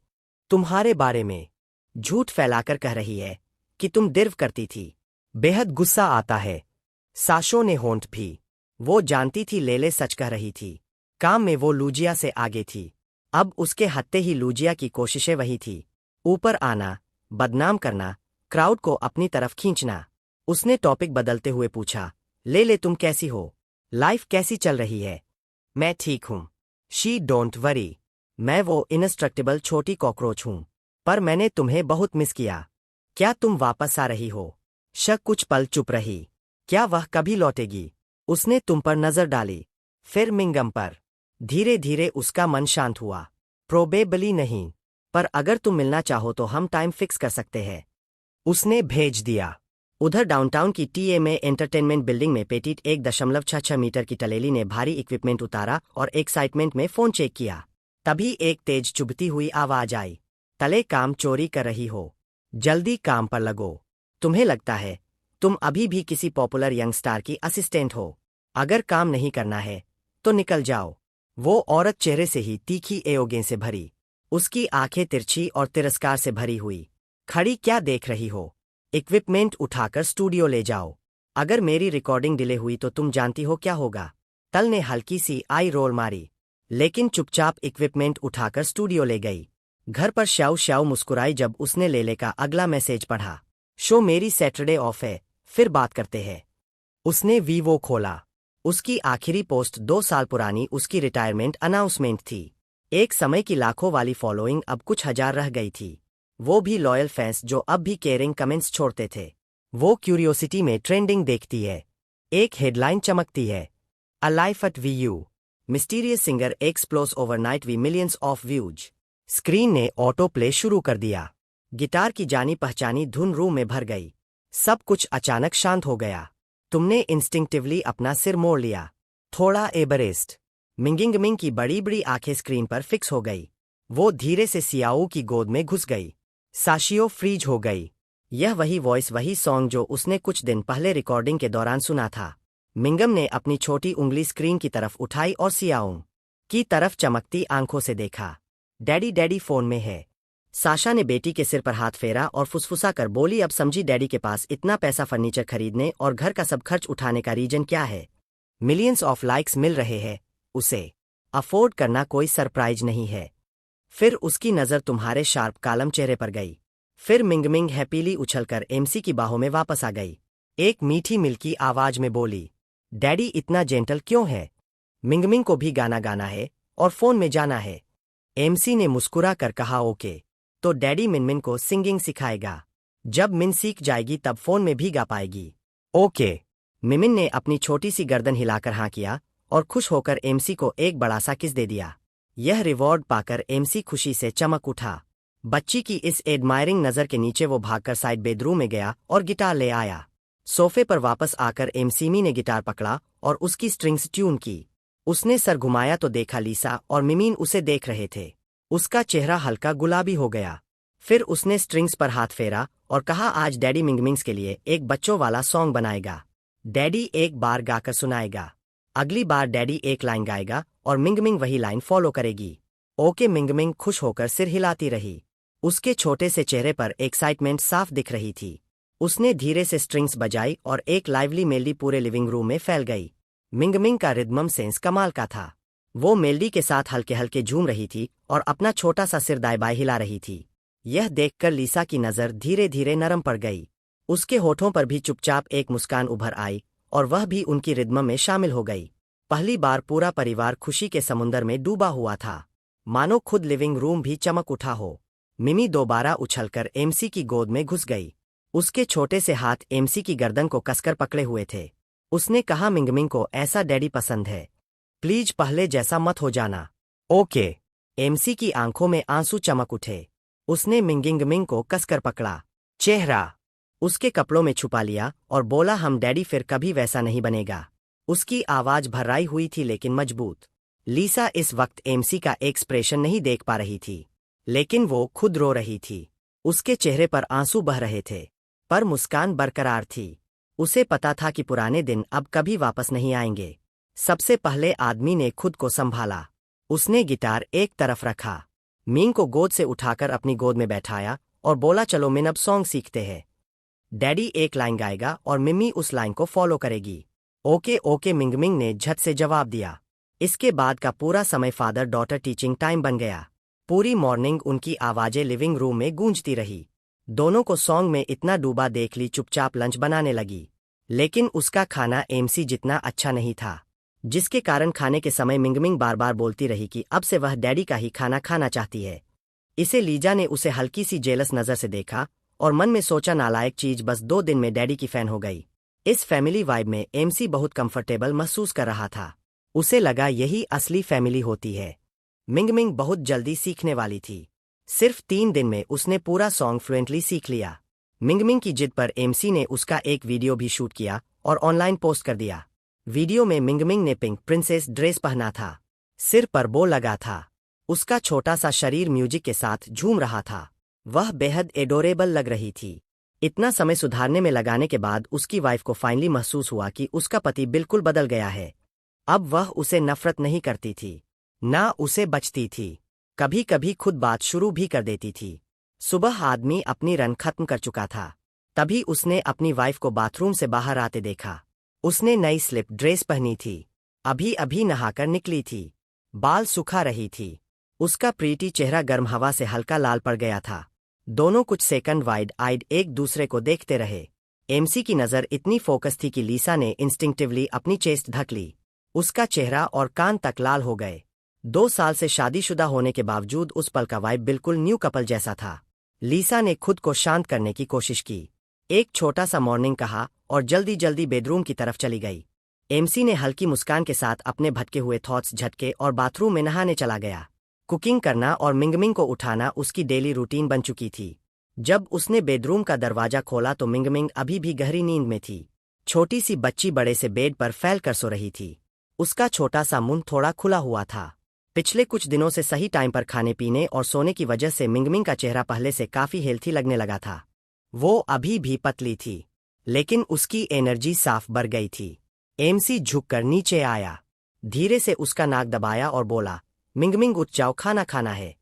तुम्हारे बारे में झूठ फैलाकर कह रही है कि तुम डिर्व करती थी। बेहद गुस्सा आता है। साशो ने होंठ भी। वो जानती थी लेले सच कह रही थी। काम में वो लूजिया से आगे थी। अब उसके हत्ते ही लूजिया की कोशिशें वही थी, ऊपर आना, बदनाम करना, क्राउड को अपनी तरफ खींचना। उसने टॉपिक बदलते हुए पूछा, ले तुम कैसी हो? लाइफ कैसी चल रही है? मैं ठीक हूँ। She don't worry. मैं वो इनस्ट्रक्टेबल छोटी कॉकरोच हूँ। पर मैंने तुम्हें बहुत मिस किया। क्या तुम वापस आ रही हो? शक कुछ पल चुप रही। क्या वह कभी लौटेगी? उसने तुम पर नजर डाली, फिर मिंगम पर। धीरे धीरे उसका मन शांत हुआ। प्रोबेबली नहीं, पर अगर तुम मिलना चाहो तो हम टाइम फिक्स कर सकते हैं। उसने भेज दिया। उधर डाउनटाउन की टीएमए एंटरटेनमेंट बिल्डिंग में पेटिट 1.66 मीटर की टलेली ने भारी इक्विपमेंट उतारा और एक्साइटमेंट में फोन चेक किया। तभी एक तेज चुभती हुई आवाज आई, तले काम चोरी कर रही हो, जल्दी काम पर लगो। तुम्हें लगता है तुम अभी भी किसी पॉपुलर यंग स्टार की असिस्टेंट हो? अगर काम नहीं करना है तो निकल जाओ। वो औरत चेहरे से ही तीखी एओगे से भरी, उसकी आंखें तिरछी और तिरस्कार से भरी हुई। खड़ी क्या देख रही हो? इक्विपमेंट उठाकर स्टूडियो ले जाओ। अगर मेरी रिकॉर्डिंग डिले हुई तो तुम जानती हो क्या होगा। तल ने हल्की सी आई रोल मारी, लेकिन चुपचाप इक्विपमेंट उठाकर स्टूडियो ले गई। घर पर श्याऊ श्याऊ मुस्कुराई जब उसने लेले का अगला मैसेज पढ़ा, शो मेरी सैटरडे ऑफ है, फिर बात करते हैं। उसने वीवो खोला। उसकी आखिरी पोस्ट 2 साल पुरानी उसकी रिटायरमेंट अनाउंसमेंट थी। एक समय की लाखों वाली फॉलोइंग अब कुछ हजार रह गई थी। वो भी लॉयल फैंस जो अब भी केयरिंग कमेंट्स छोड़ते थे। वो क्यूरियोसिटी में ट्रेंडिंग देखती है। एक हेडलाइन चमकती है, a life at view, mysterious singer explodes overnight with millions of views. Screen ने ऑटो प्ले शुरू कर दिया। गिटार की जानी पहचानी धुन रूम में भर गई। सब कुछ अचानक शांत हो गया। तुमने इंस्टिंक्टिवली अपना सिर मोड़ लिया, थोड़ा एबरेस्ट। मिंगिंगमिंग की बड़ी बड़ी आंखें स्क्रीन पर फिक्स हो गई। वो धीरे से सियाओ की गोद में घुस गई। साशियो फ्रीज हो गई। यह वही वॉइस, वही सॉन्ग जो उसने कुछ दिन पहले रिकॉर्डिंग के दौरान सुना था। मिंगम ने अपनी छोटी उंगली स्क्रीन की तरफ उठाई और सियाओ की तरफ चमकती आंखों से देखा। डैडी डैडी फोन में है। साशा ने बेटी के सिर पर हाथ फेरा और फुसफुसा कर बोली, अब समझी डैडी के पास इतना पैसा फर्नीचर खरीदने और घर का सब खर्च उठाने का रीजन क्या है। मिलियंस ऑफ लाइक्स मिल रहे हैं उसे। अफोर्ड करना कोई सरप्राइज नहीं है। फिर उसकी नज़र तुम्हारे शार्प कालम चेहरे पर गई। फिर मिंगमिंग हैप्पीली उछलकर एमसी की बाहों में वापस आ गई। एक मीठी मिल्की आवाज में बोली, डैडी इतना जेंटल क्यों है? मिंगमिंग को भी गाना गाना है और फोन में जाना है। एमसी ने मुस्कुरा कर कहा, ओके, तो डैडी मिनमिन को सिंगिंग सिखाएगा। जब मिन सीख जाएगी तब फोन में भी गा पाएगी। ओके। मिमिन ने अपनी छोटी सी गर्दन हिलाकर हाँ किया और खुश होकर एमसी को एक बड़ा सा किस दे दिया। यह रिवॉर्ड पाकर एमसी खुशी से चमक उठा। बच्ची की इस एडमायरिंग नज़र के नीचे वो भागकर साइड बेडरूम में गया और गिटार ले आया। सोफे पर वापस आकर एमसीमी ने गिटार पकड़ा और उसकी स्ट्रिंग्स ट्यून की। उसने सर घुमाया तो देखा लीसा और मिमीन उसे देख रहे थे। उसका चेहरा हल्का गुलाबी हो गया। फिर उसने स्ट्रिंग्स पर हाथ फेरा और कहा, आज डैडी मिंगमिंग्स के लिए एक बच्चों वाला सॉन्ग बनाएगा। डैडी एक बार गाकर सुनाएगा, अगली बार डैडी एक लाइन गाएगा और मिंगमिंग वही लाइन फॉलो करेगी। ओके। मिंगमिंग खुश होकर सिर हिलाती रही। उसके छोटे से चेहरे पर एक्साइटमेंट साफ दिख रही थी। उसने धीरे से स्ट्रिंग्स बजाई और एक लाइवली मेलोडी पूरे लिविंग रूम में फैल गई। मिंगमिंग का रिदमम सेंस कमाल का था। वो मेलोडी के साथ हल्के हल्के झूम रही थी और अपना छोटा सा सिर दाएं बाएं हिला रही थी। यह देखकर लीसा की नज़र धीरे धीरे नरम पड़ गई। उसके होठों पर भी चुपचाप एक मुस्कान उभर आई और वह भी उनकी रिदम में शामिल हो गई। पहली बार पूरा परिवार खुशी के समुंदर में डूबा हुआ था, मानो खुद लिविंग रूम भी चमक उठा हो। मिमी दोबारा उछलकर एमसी की गोद में घुस गई। उसके छोटे से हाथ एमसी की गर्दन को कसकर पकड़े हुए थे। उसने कहा, मिंगमिंग को ऐसा डैडी पसंद है, प्लीज पहले जैसा मत हो जाना। ओके। एमसी की आंखों में आंसू चमक उठे। उसने मिंगिंगमिंग को कसकर पकड़ा, चेहरा उसके कपड़ों में छुपा लिया और बोला, हम डैडी फिर कभी वैसा नहीं बनेगा। उसकी आवाज भर्राई हुई थी लेकिन मजबूत। लीसा इस वक्त एमसी का एक्सप्रेशन नहीं देख पा रही थी, लेकिन वो खुद रो रही थी। उसके चेहरे पर आंसू बह रहे थे, पर मुस्कान बरकरार थी। उसे पता था कि पुराने दिन अब कभी वापस नहीं आएंगे। सबसे पहले आदमी ने खुद को संभाला। उसने गिटार एक तरफ रखा, मीन को गोद से उठाकर अपनी गोद में बैठाया और बोला, चलो मिन अब सॉन्ग सीखते हैं। डैडी एक लाइन गाएगा और मिम्मी उस लाइन को फॉलो करेगी। ओके ओके, मिंगमिंग ने झट से जवाब दिया। इसके बाद का पूरा समय फादर डॉटर टीचिंग टाइम बन गया। पूरी मॉर्निंग उनकी आवाजें लिविंग रूम में गूंजती रही। दोनों को सॉन्ग में इतना डूबा देख ली चुपचाप लंच बनाने लगी। लेकिन उसका खाना एमसी जितना अच्छा नहीं था, जिसके कारण खाने के समय मिंगमिंग बार बार बोलती रही कि अब से वह डैडी का ही खाना खाना चाहती है। इसे लीजा ने उसे हल्की सी जेलस नजर से देखा और मन में सोचा, नालायक चीज, बस 2 दिन में डैडी की फैन हो गई। इस फैमिली वाइब में एमसी बहुत कंफर्टेबल महसूस कर रहा था। उसे लगा यही असली फैमिली होती है। मिंगमिंग बहुत जल्दी सीखने वाली थी। सिर्फ 3 दिन में उसने पूरा सॉन्ग फ्लुएंटली सीख लिया। मिंगमिंग की जिद पर एमसी ने उसका एक वीडियो भी शूट किया और ऑनलाइन पोस्ट कर दिया। वीडियो में मिंगमिंग ने पिंक प्रिंसेस ड्रेस पहना था, सिर पर बो लगा था। उसका छोटा सा शरीर म्यूजिक के साथ झूम रहा था। वह बेहद एडोरेबल लग रही थी। इतना समय सुधारने में लगाने के बाद उसकी वाइफ को फाइनली महसूस हुआ कि उसका पति बिल्कुल बदल गया है। अब वह उसे नफरत नहीं करती थी, ना उसे बचती थी। कभी कभी खुद बात शुरू भी कर देती थी। सुबह आदमी अपनी रन खत्म कर चुका था, तभी उसने अपनी वाइफ को बाथरूम से बाहर आते देखा। उसने नई स्लिप ड्रेस पहनी थी, अभी अभी नहाकर निकली थी, बाल सुखा रही थी। उसका प्रीटी चेहरा गर्म हवा से हल्का लाल पड़ गया था। दोनों कुछ सेकंड वाइड आइड एक दूसरे को देखते रहे। एमसी की नज़र इतनी फोकस थी कि लीसा ने इंस्टिंक्टिवली अपनी चेस्ट ढक ली। उसका चेहरा और कान तक लाल हो गए। 2 साल से शादीशुदा होने के बावजूद उस पल का वाइब बिल्कुल न्यू कपल जैसा था। लीसा ने खुद को शांत करने की कोशिश की, एक छोटा सा मॉर्निंग कहा और जल्दी जल्दी बेडरूम की तरफ चली गई। एमसी ने हल्की मुस्कान के साथ अपने भटके हुए थॉट्स झटके और बाथरूम में नहाने चला गया। कुकिंग करना और मिंगमिंग को उठाना उसकी डेली रूटीन बन चुकी थी। जब उसने बेडरूम का दरवाजा खोला तो मिंगमिंग अभी भी गहरी नींद में थी। छोटी सी बच्ची बड़े से बेड पर फैल कर सो रही थी। उसका छोटा सा मुंह थोड़ा खुला हुआ था। पिछले कुछ दिनों से सही टाइम पर खाने पीने और सोने की वजह से मिंगमिंग का चेहरा पहले से काफी हेल्थी लगने लगा था। वो अभी भी पतली थी, लेकिन उसकी एनर्जी साफ बढ़ गई थी। एमसी झुककर नीचे आया, धीरे से उसका नाक दबाया और बोला, मिंगमिंग उठ जाओ, खाना खाना है।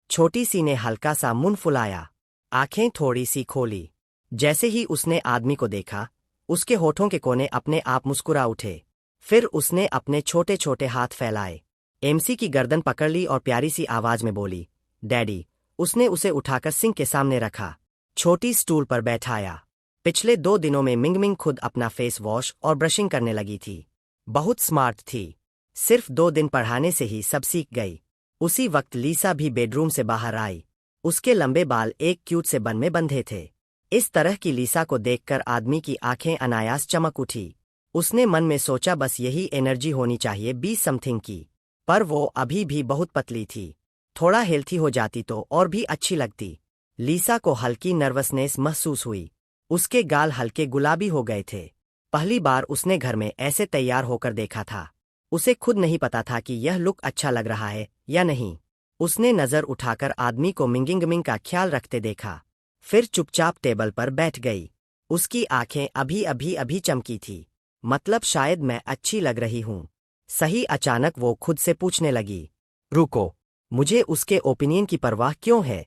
छोटी सी ने हल्का सा मुंह फुलाया, आंखें थोड़ी सी खोली। जैसे ही उसने आदमी को देखा, उसके होठों के कोने अपने आप मुस्कुरा उठे। फिर उसने अपने छोटे छोटे हाथ फैलाए, एमसी की गर्दन पकड़ ली और प्यारी सी आवाज में बोली, डैडी। उसने उसे उठाकर सिंक के सामने रखा, छोटी स्टूल पर बैठाया। पिछले 2 दिनों में मिंगमिंग खुद अपना फेस वॉश और ब्रशिंग करने लगी थी। बहुत स्मार्ट थी, सिर्फ 2 दिन पढ़ाने से ही सब सीख गई। उसी वक्त लीसा भी बेडरूम से बाहर आई। उसके लंबे बाल एक क्यूट से बन में बंधे थे। इस तरह की लीसा को देखकर आदमी की आंखें अनायास चमक उठी। उसने मन में सोचा, बस यही एनर्जी होनी चाहिए 20 समथिंग की। पर वो अभी भी बहुत पतली थी। थोड़ा हेल्थी हो जाती तो और भी अच्छी लगती। लीसा को हल्की नर्वसनेस महसूस हुई। उसके गाल हल्के गुलाबी हो गए थे। पहली बार उसने घर में ऐसे तैयार होकर देखा था। उसे खुद नहीं पता था कि यह लुक अच्छा लग रहा है या नहीं। उसने नजर उठाकर आदमी को मिंगिंगमिंग का ख्याल रखते देखा, फिर चुपचाप टेबल पर बैठ गई। उसकी आंखें अभी चमकी थी, मतलब शायद मैं अच्छी लग रही हूं। सही। अचानक वो खुद से पूछने लगी, रुको, मुझे उसके ओपिनियन की परवाह क्यों है?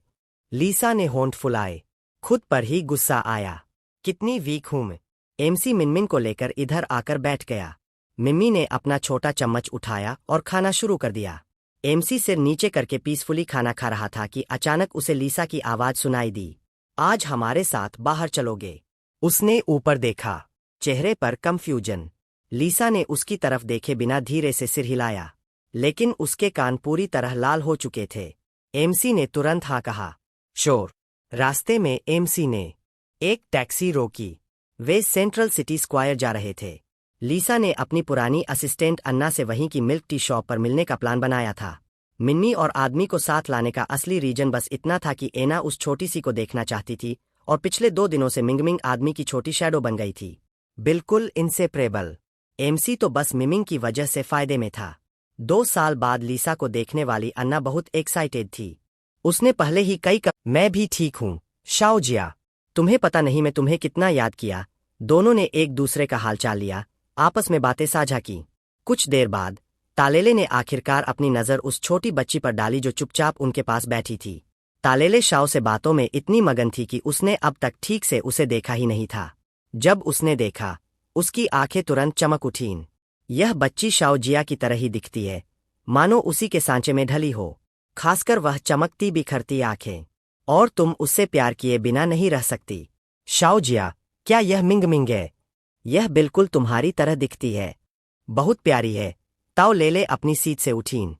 लीसा ने होंठ फुलाए, खुद पर ही गुस्सा आया। कितनी वीक हूं मैं। एमसी मिनमिन को लेकर इधर आकर बैठ गया। मिम्मी ने अपना छोटा चम्मच उठाया और खाना शुरू कर दिया। एमसी सिर नीचे करके पीसफुली खाना खा रहा था कि अचानक उसे लीसा की आवाज सुनाई दी, आज हमारे साथ बाहर चलोगे? उसने ऊपर देखा, चेहरे पर कंफ्यूजन। लीसा ने उसकी तरफ देखे बिना धीरे से सिर हिलाया, लेकिन उसके कान पूरी तरह लाल हो चुके थे। एमसी ने तुरंत हाँ कहा। शोर। रास्ते में एमसी ने एक टैक्सी रोकी। वे सेंट्रल सिटी स्क्वायर जा रहे थे। लीसा ने अपनी पुरानी असिस्टेंट अन्ना से वहीं की मिल्क टी शॉप पर मिलने का प्लान बनाया था। मिन्नी और आदमी को साथ लाने का असली रीजन बस इतना था कि एना उस छोटी सी को देखना चाहती थी और पिछले 2 दिनों से मिंगमिंग आदमी की छोटी शैडो बन गई थी। बिल्कुल इनसेपरेबल। एमसी तो बस मिमिंग की वजह से फायदे में था। 2 साल बाद लीसा को देखने वाली अन्ना बहुत एक्साइटेड थी। उसने पहले ही मैं भी ठीक हूँ शाओजिया, तुम्हें पता नहीं मैं तुम्हें कितना याद किया। दोनों ने एक दूसरे का हालचाल लिया, आपस में बातें साझा की। कुछ देर बाद तालेले ने आखिरकार अपनी नज़र उस छोटी बच्ची पर डाली जो चुपचाप उनके पास बैठी थी। तालेले शाओ से बातों में इतनी मगन थी कि उसने अब तक ठीक से उसे देखा ही नहीं था। जब उसने देखा, उसकी आंखें तुरंत चमक उठीं। यह बच्ची शाओजिया की तरह ही दिखती है, मानो उसी के सांचे में ढली हो, खासकर वह चमकती बिखरती आंखें। और तुम उससे प्यार किए बिना नहीं रह सकती। शाओजिया, क्या यह मिंगमिंग है? यह बिल्कुल तुम्हारी तरह दिखती है, बहुत प्यारी है। ताओ लेले अपनी सीट से उठीं,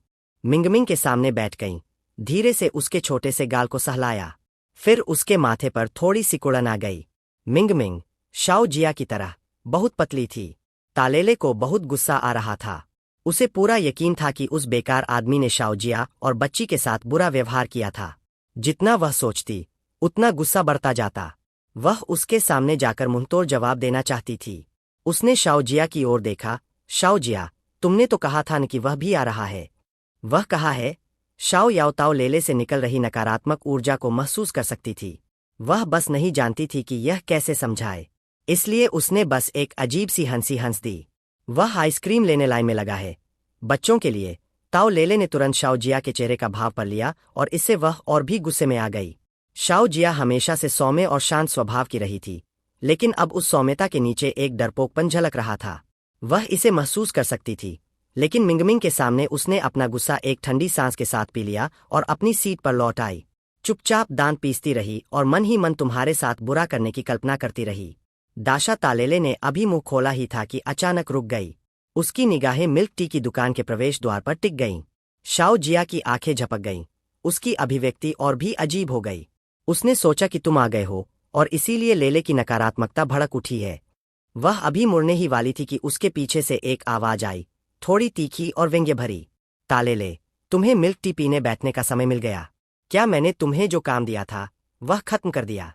मिंगमिंग के सामने बैठ गईं, धीरे से उसके छोटे से गाल को सहलाया। फिर उसके माथे पर थोड़ी सी कुड़न आ गई। मिंगमिंग शाओजिया की तरह बहुत पतली थी। तालेले को बहुत गुस्सा आ रहा था। उसे पूरा यकीन था कि उस बेकार आदमी ने शाओजिया और बच्ची के साथ बुरा व्यवहार किया था। जितना वह सोचती, उतना गुस्सा बढ़ता जाता। वह उसके सामने जाकर मुंहतोड़ जवाब देना चाहती थी। उसने शाओजिया की ओर देखा। शाओजिया, तुमने तो कहा था न कि वह भी आ रहा है। वह कहा है? शाओ याओ ताओ लेले से निकल रही नकारात्मक ऊर्जा को महसूस कर सकती थी। वह बस नहीं जानती थी कि यह कैसे समझाए, इसलिए उसने बस एक अजीब सी हंसी हंस दी। वह आइसक्रीम लेने लाइन में लगा है, बच्चों के लिए। ताओ लेले ने तुरंत शाओजिया के चेहरे का भाव पढ़ लिया और इससे वह और भी गुस्से में आ गई। शाओजिया हमेशा से सौम्य और शांत स्वभाव की रही थी, लेकिन अब उस सौम्यता के नीचे एक डरपोकपन झलक रहा था। वह इसे महसूस कर सकती थी, लेकिन मिंगमिंग के सामने उसने अपना गुस्सा एक ठंडी सांस के साथ पी लिया और अपनी सीट पर लौट आई। चुपचाप दांत पीसती रही और मन ही मन तुम्हारे साथ बुरा करने की कल्पना करती रही। दाशा तालेले ने अभी मुंह खोला ही था कि अचानक रुक गई। उसकी निगाहें मिल्क टी की दुकान के प्रवेश द्वार पर टिक गईं। शाओजिया की आंखें झपक गईं। उसकी अभिव्यक्ति और भी अजीब हो गई। उसने सोचा कि तुम आ गए हो और इसीलिए लेले की नकारात्मकता भड़क उठी है। वह अभी मुड़ने ही वाली थी कि उसके पीछे से एक आवाज आई, थोड़ी तीखी और व्यंग्य भरी। तालेले, तुम्हें मिल्क टी पीने बैठने का समय मिल गया। क्या मैंने तुम्हें जो काम दिया था वह खत्म कर दिया?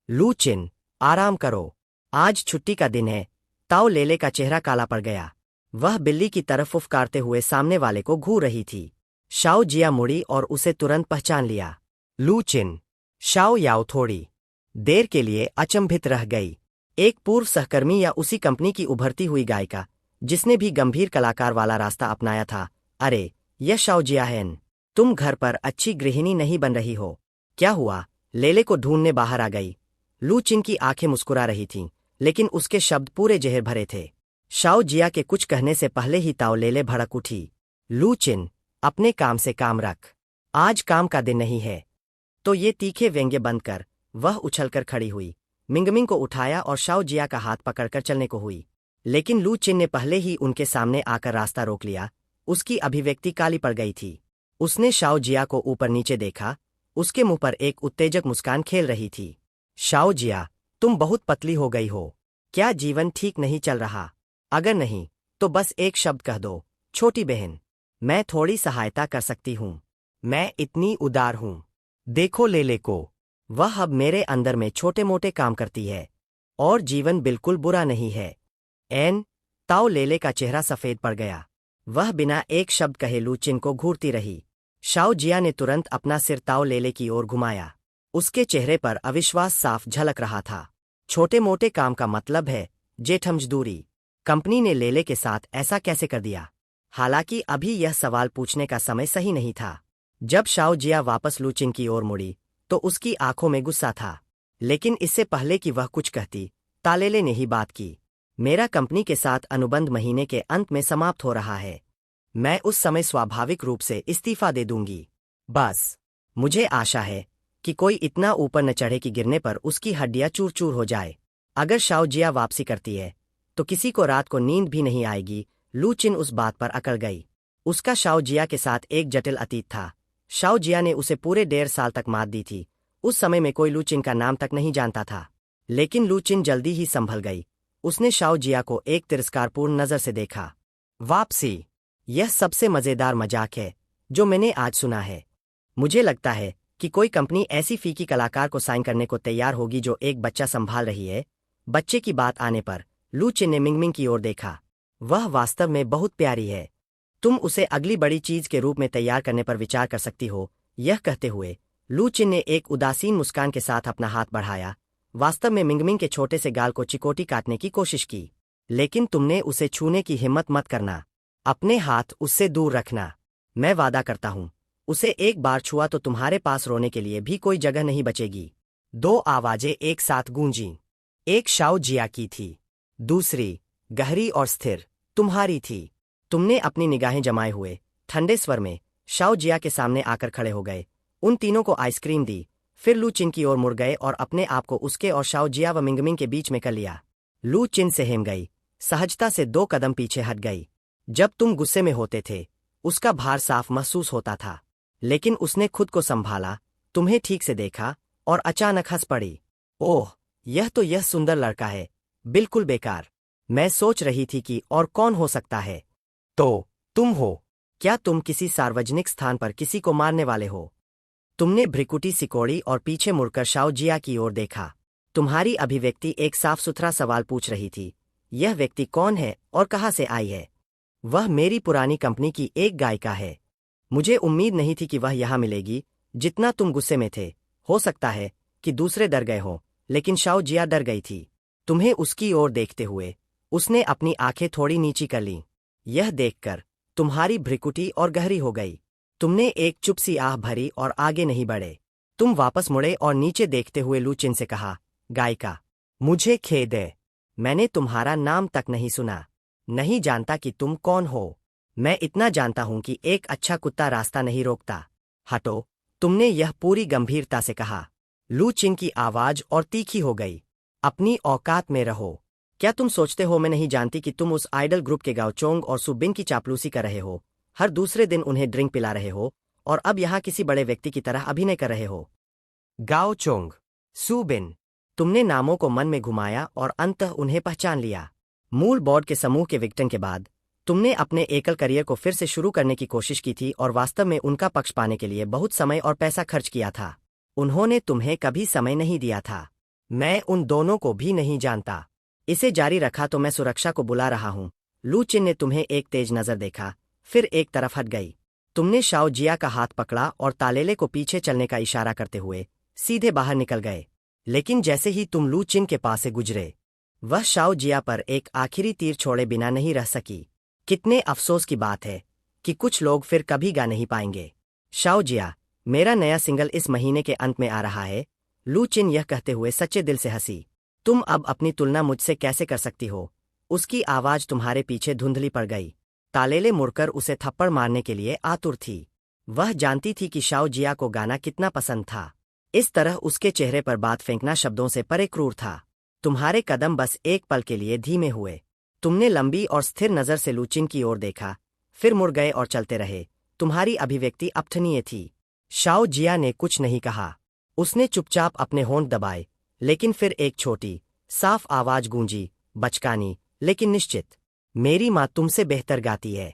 लू चिन, आराम करो, आज छुट्टी का दिन है। ताओ लेले का चेहरा काला पड़ गया। वह बिल्ली की तरफ फुफकारते हुए सामने वाले को घूर रही थी। शाओजिया मुड़ी और उसे तुरंत पहचान लिया। लू चिन। शाओ याओ थोड़ी देर के लिए अचंभित रह गई। एक पूर्व सहकर्मी या उसी कंपनी की उभरती हुई गायिका, जिसने भी गंभीर कलाकार वाला रास्ता अपनाया था। अरे, यह शाओजिया है। तुम घर पर अच्छी गृहिणी नहीं बन रही हो। क्या हुआ? लेले को ढूंढने बाहर आ गई। लू चिन की आंखें मुस्कुरा रही थीं, लेकिन उसके शब्द पूरे जहर भरे थे। शाओजिया के कुछ कहने से पहले ही ताओ लेले भड़क उठी। लू चिन, अपने काम से काम रख, आज काम का दिन नहीं है। तो ये तीखे व्यंग्य बंद कर। वह उछलकर खड़ी हुई, मिंगमिंग को उठाया और शाओजिया का हाथ पकड़कर चलने को हुई। लेकिन लू चिन ने पहले ही उनके सामने आकर रास्ता रोक लिया। उसकी अभिव्यक्ति काली पड़ गई थी। उसने शाओजिया को ऊपर नीचे देखा। उसके मुंह पर एक उत्तेजक मुस्कान खेल रही थी। शाओजिया, तुम बहुत पतली हो गई हो। क्या जीवन ठीक नहीं चल रहा? अगर नहीं, तो बस एक शब्द कह दो, छोटी बहन। मैं थोड़ी सहायता कर सकती हूँ। मैं इतनी उदार हूँ। देखो लेले को, वह अब मेरे अंदर में छोटे मोटे काम करती है और जीवन बिल्कुल बुरा नहीं है। ताओ लेले का चेहरा सफेद पड़ गया। वह बिना एक शब्द कहे लू चिन को घूरती रही। शाओजिया ने तुरंत अपना सिर ताओ लेले की ओर घुमाया। उसके चेहरे पर अविश्वास साफ झलक रहा था। छोटे मोटे काम का मतलब है जेठमजदूरी। कंपनी ने लेले के साथ ऐसा कैसे कर दिया? हालांकि अभी यह सवाल पूछने का समय सही नहीं था। जब शाओजिया वापस लू चिन की ओर मुड़ी, तो उसकी आंखों में गुस्सा था। लेकिन इससे पहले कि वह कुछ कहती, तालेले ने ही बात की। मेरा कंपनी के साथ अनुबंध महीने के अंत में समाप्त हो रहा है। मैं उस समय स्वाभाविक रूप से इस्तीफा दे दूंगी। बस मुझे आशा है कि कोई इतना ऊपर न चढ़े कि गिरने पर उसकी हड्डियां चूर चूर हो जाए। अगर शाओजिया वापसी करती है तो किसी को रात को नींद भी नहीं आएगी। लू चिन उस बात पर अकड़ गई। उसका शाओजिया के साथ एक जटिल अतीत था। शाओजिया ने उसे पूरे 1.5 साल तक मात दी थी। उस समय में कोई लू चिन का नाम तक नहीं जानता था। लेकिन लू चिन जल्दी ही संभल गई। उसने शाओजिया को एक तिरस्कारपूर्ण नजर से देखा। वापसी, यह सबसे मजेदार मजाक है जो मैंने आज सुना है। मुझे लगता है कि कोई कंपनी ऐसी फीकी कलाकार को साइन करने को तैयार होगी जो एक बच्चा संभाल रही है। बच्चे की बात आने पर लू चिन ने मिंगमिंग की ओर देखा। वह वास्तव में बहुत प्यारी है। तुम उसे अगली बड़ी चीज के रूप में तैयार करने पर विचार कर सकती हो। यह कहते हुए लू चिन ने एक उदासीन मुस्कान के साथ अपना हाथ बढ़ाया। वास्तव में मिंगमिंग के छोटे से गाल को चिकोटी काटने की कोशिश की, लेकिन तुमने उसे छूने की हिम्मत मत करना। अपने हाथ उससे दूर रखना। मैं वादा करता हूं, उसे एक बार छुआ तो तुम्हारे पास रोने के लिए भी कोई जगह नहीं बचेगी। दो आवाजें एक साथ गूंजीं। एक शाओ जिया की थी, दूसरी, गहरी और स्थिर, तुम्हारी थी। तुमने अपनी निगाहें जमाए हुए ठंडे स्वर में शाओ जिया के सामने आकर खड़े हो गए। उन तीनों को आइसक्रीम दी, फिर लू चिन की ओर मुड़ गए और अपने आप को उसके और शाओ जिया व मिंगमिंग के बीच में कर लिया। लू चिन से हेम गई, सहजता से 2 कदम पीछे हट गई। जब तुम गुस्से में होते थे, उसका भार साफ महसूस होता था, लेकिन उसने खुद को संभाला, तुम्हें ठीक से देखा और अचानक हंस पड़ी। ओह, यह सुंदर लड़का है। बिल्कुल बेकार। मैं सोच रही थी कि और कौन हो सकता है। तो तुम हो। क्या तुम किसी सार्वजनिक स्थान पर किसी को मारने वाले हो? तुमने भ्रिकुटी सिकोड़ी और पीछे मुड़कर शाओ जिया की ओर देखा। तुम्हारी अभिव्यक्ति एक साफ सुथरा सवाल पूछ रही थी। यह व्यक्ति कौन है और कहाँ से आई है? वह मेरी पुरानी कंपनी की एक गायिका है। मुझे उम्मीद नहीं थी कि वह यहाँ मिलेगी। जितना तुम गुस्से में थे, हो सकता है कि दूसरे डर गए हों, लेकिन शाओ जिया डर गई थी। तुम्हें उसकी ओर देखते हुए उसने अपनी आंखें थोड़ी नीची कर लीं। यह देखकर तुम्हारी भ्रिकुटी और गहरी हो गई। तुमने एक चुप सी आह भरी और आगे नहीं बढ़े। तुम वापस मुड़े और नीचे देखते हुए लू चिन से कहा, गायिका, मुझे खेद है। मैंने तुम्हारा नाम तक नहीं सुना। नहीं जानता कि तुम कौन हो। मैं इतना जानता हूं कि एक अच्छा कुत्ता रास्ता नहीं रोकता। हटो। तुमने यह पूरी गंभीरता से कहा। लू चिन की आवाज और तीखी हो गई। अपनी औकात में रहो। क्या तुम सोचते हो मैं नहीं जानती कि तुम उस आइडल ग्रुप के गाओ चोंग और सुबिन की चापलूसी कर रहे हो? हर दूसरे दिन उन्हें ड्रिंक पिला रहे हो और अब यहाँ किसी बड़े व्यक्ति की तरह अभिनय कर रहे हो। गाओ चोंग, सुबिन। तुमने नामों को मन में घुमाया और अंततः उन्हें पहचान लिया। मूल बोर्ड के समूह के विघटन के बाद तुमने अपने एकल करियर को फिर से शुरू करने की कोशिश की थी और वास्तव में उनका पक्ष पाने के लिए बहुत समय और पैसा खर्च किया था। उन्होंने तुम्हें कभी समय नहीं दिया था। मैं उन दोनों को भी नहीं जानता। इसे जारी रखा तो मैं सुरक्षा को बुला रहा हूं। लू चिन ने तुम्हें एक तेज नजर देखा, फिर एक तरफ हट गई। तुमने शाओ जिया का हाथ पकड़ा और तालेले को पीछे चलने का इशारा करते हुए सीधे बाहर निकल गए। लेकिन जैसे ही तुम लू चिन के पास से गुजरे, वह शाओ जिया पर एक आखिरी तीर छोड़े बिना नहीं रह सकी। कितने अफसोस की बात है कि कुछ लोग फिर कभी गा नहीं पाएंगे। शाओ जिया, मेरा नया सिंगल इस महीने के अंत में आ रहा है। लू चिन यह कहते हुए सच्चे दिल से हंसी। तुम अब अपनी तुलना मुझसे कैसे कर सकती हो? उसकी आवाज तुम्हारे पीछे धुंधली पड़ गई। तालेले मुड़कर उसे थप्पड़ मारने के लिए आतुर थी। वह जानती थी कि शाओ जिया को गाना कितना पसंद था। इस तरह उसके चेहरे पर बात फेंकना शब्दों से परे क्रूर था। तुम्हारे कदम बस एक पल के लिए धीमे हुए। तुमने लंबी और स्थिर नजर से लू चिन की ओर देखा, फिर मुड़ गए और चलते रहे। तुम्हारी अभिव्यक्ति अपठनीय थी। शाओ जिया ने कुछ नहीं कहा। उसने चुपचाप अपने होंठ दबाए, लेकिन फिर एक छोटी, साफ आवाज गूंजी, बचकानी लेकिन निश्चित। मेरी माँ तुमसे बेहतर गाती है।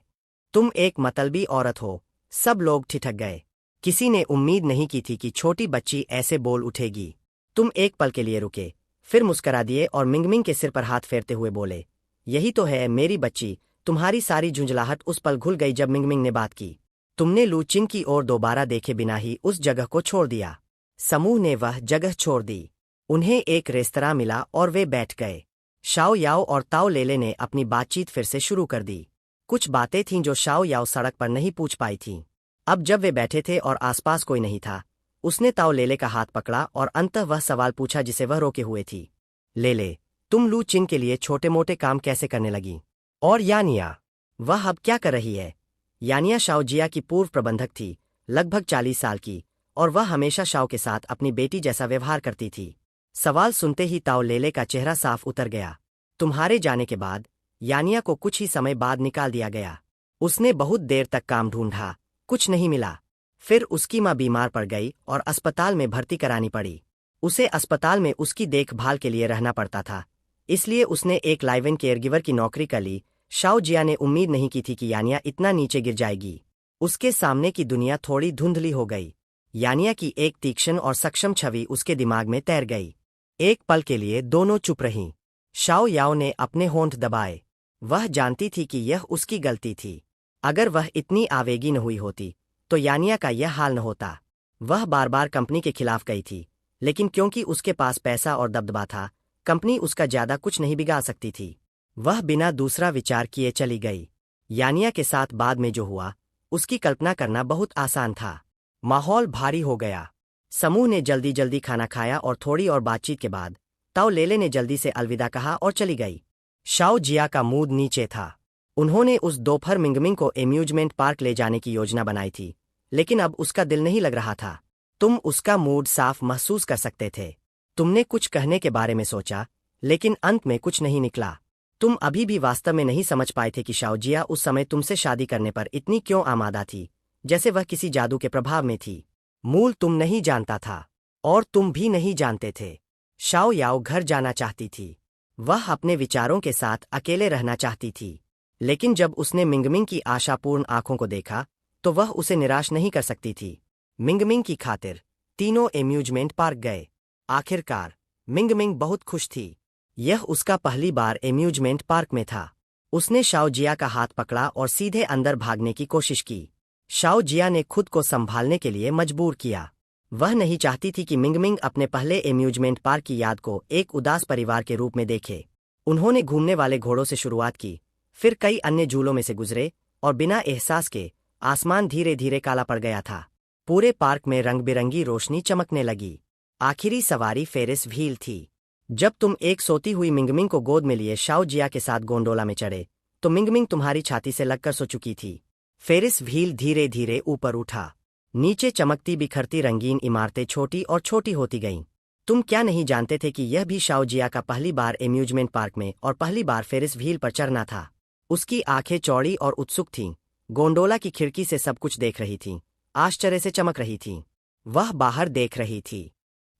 तुम एक मतलबी औरत हो। सब लोग ठिठक गए। किसी ने उम्मीद नहीं की थी कि छोटी बच्ची ऐसे बोल उठेगी। तुम एक पल के लिए रुके, फिर मुस्करा दिए और मिंगमिंग के सिर पर हाथ फेरते हुए बोले, यही तो है मेरी बच्ची। तुम्हारी सारी झुंझलाहट उस पल घुल गई जब मिंगमिंग ने बात की। तुमने लू चिन की ओर दोबारा देखे बिना ही उस जगह को छोड़ दिया। समूह ने वह जगह छोड़ दी। उन्हें एक रेस्तरां मिला और वे बैठ गए। शाओ याओ और ताओ लेले ने अपनी बातचीत फिर से शुरू कर दी। कुछ बातें थीं जो शाओ याओ सड़क पर नहीं पूछ पाई थीं। अब जब वे बैठे थे और आसपास कोई नहीं था, उसने ताओ लेले का हाथ पकड़ा और अंततः वह सवाल पूछा जिसे वह रोके हुए थी। लेले, तुम लू चिन के लिए छोटे मोटे काम कैसे करने लगी? और यानिया, वह अब क्या कर रही है? यानिया शाओ जिया की पूर्व प्रबंधक थी, लगभग 40 साल की, और वह हमेशा शाओ के साथ अपनी बेटी जैसा व्यवहार करती थी। सवाल सुनते ही ताओ लेले का चेहरा साफ उतर गया। तुम्हारे जाने के बाद यानिया को कुछ ही समय बाद निकाल दिया गया। उसने बहुत देर तक काम ढूंढा, कुछ नहीं मिला। फिर उसकी माँ बीमार पड़ गई और अस्पताल में भर्ती करानी पड़ी। उसे अस्पताल में उसकी देखभाल के लिए रहना पड़ता था, इसलिए उसने एक लाइव इन केयरगिवर की नौकरी कर ली। शाओ जिया ने उम्मीद नहीं की थी कि यानिया इतना नीचे गिर जाएगी। उसके सामने की दुनिया थोड़ी धुंधली हो गई। यानिया की एक तीक्ष्ण और सक्षम छवि उसके दिमाग में तैर गई। एक पल के लिए दोनों चुप रहीं। शाओ याओ ने अपने होंठ दबाए। वह जानती थी कि यह उसकी गलती थी। अगर वह इतनी आवेगी न हुई होती तो यानिया का यह हाल न होता। वह बार बार कंपनी के खिलाफ गई थी, लेकिन क्योंकि उसके पास पैसा और दबदबा था, कंपनी उसका ज्यादा कुछ नहीं बिगाड़ सकती थी। वह बिना दूसरा विचार किए चली गई। यानिया के साथ बाद में जो हुआ उसकी कल्पना करना बहुत आसान था। माहौल भारी हो गया। समूह ने जल्दी जल्दी खाना खाया और थोड़ी और बातचीत के बाद ताओ लेले ने जल्दी से अलविदा कहा और चली गई। शाओ जिया का मूड नीचे था। उन्होंने उस दोपहर मिंगमिंग को एम्यूजमेंट पार्क ले जाने की योजना बनाई थी, लेकिन अब उसका दिल नहीं लग रहा था। तुम उसका मूड साफ महसूस कर सकते थे। तुमने कुछ कहने के बारे में सोचा, लेकिन अंत में कुछ नहीं निकला। तुम अभी भी वास्तव में नहीं समझ पाए थे कि शाओ जिया उस समय तुमसे शादी करने पर इतनी क्यों आमादा थी, जैसे वह किसी जादू के प्रभाव में थी। मूल तुम नहीं जानता था, और तुम भी नहीं जानते थे। शाओ याओ घर जाना चाहती थी। वह अपने विचारों के साथ अकेले रहना चाहती थी, लेकिन जब उसने मिंगमिंग की आशापूर्ण आंखों को देखा तो वह उसे निराश नहीं कर सकती थी। मिंगमिंग की खातिर तीनों एम्यूजमेंट पार्क गए। आखिरकार मिंगमिंग बहुत खुश थी। यह उसका पहली बार एम्यूजमेंट पार्क में था। उसने शाओ जिया का हाथ पकड़ा और सीधे अंदर भागने की कोशिश की। शाओ जिया ने खुद को संभालने के लिए मजबूर किया। वह नहीं चाहती थी कि मिंगमिंग अपने पहले एम्यूजमेंट पार्क की याद को एक उदास परिवार के रूप में देखे। उन्होंने घूमने वाले घोड़ों से शुरुआत की, फिर कई अन्य झूलों में से गुजरे, और बिना एहसास के आसमान धीरे धीरे काला पड़ गया था। पूरे पार्क में रंग बिरंगी रोशनी चमकने लगी। आखिरी सवारी फेरिस व्हील थी। जब तुम एक सोती हुई मिंगमिंग को गोद में लिए शाओ जिया के साथ गोंडोला में चढ़े, तो मिंगमिंग तुम्हारी छाती से लगकर सो चुकी थी। फेरिस व्हील धीरे धीरे ऊपर उठा। नीचे चमकती बिखरती रंगीन इमारतें छोटी और छोटी होती गईं। तुम क्या नहीं जानते थे कि यह भी शाओ जिया का पहली बार एम्यूजमेंट पार्क में और पहली बार फेरिस व्हील पर चढ़ना था। उसकी आंखें चौड़ी और उत्सुक थीं। गोंडोला की खिड़की से सब कुछ देख रही थीं, आश्चर्य से चमक रही थीं। वह बाहर देख रही थी।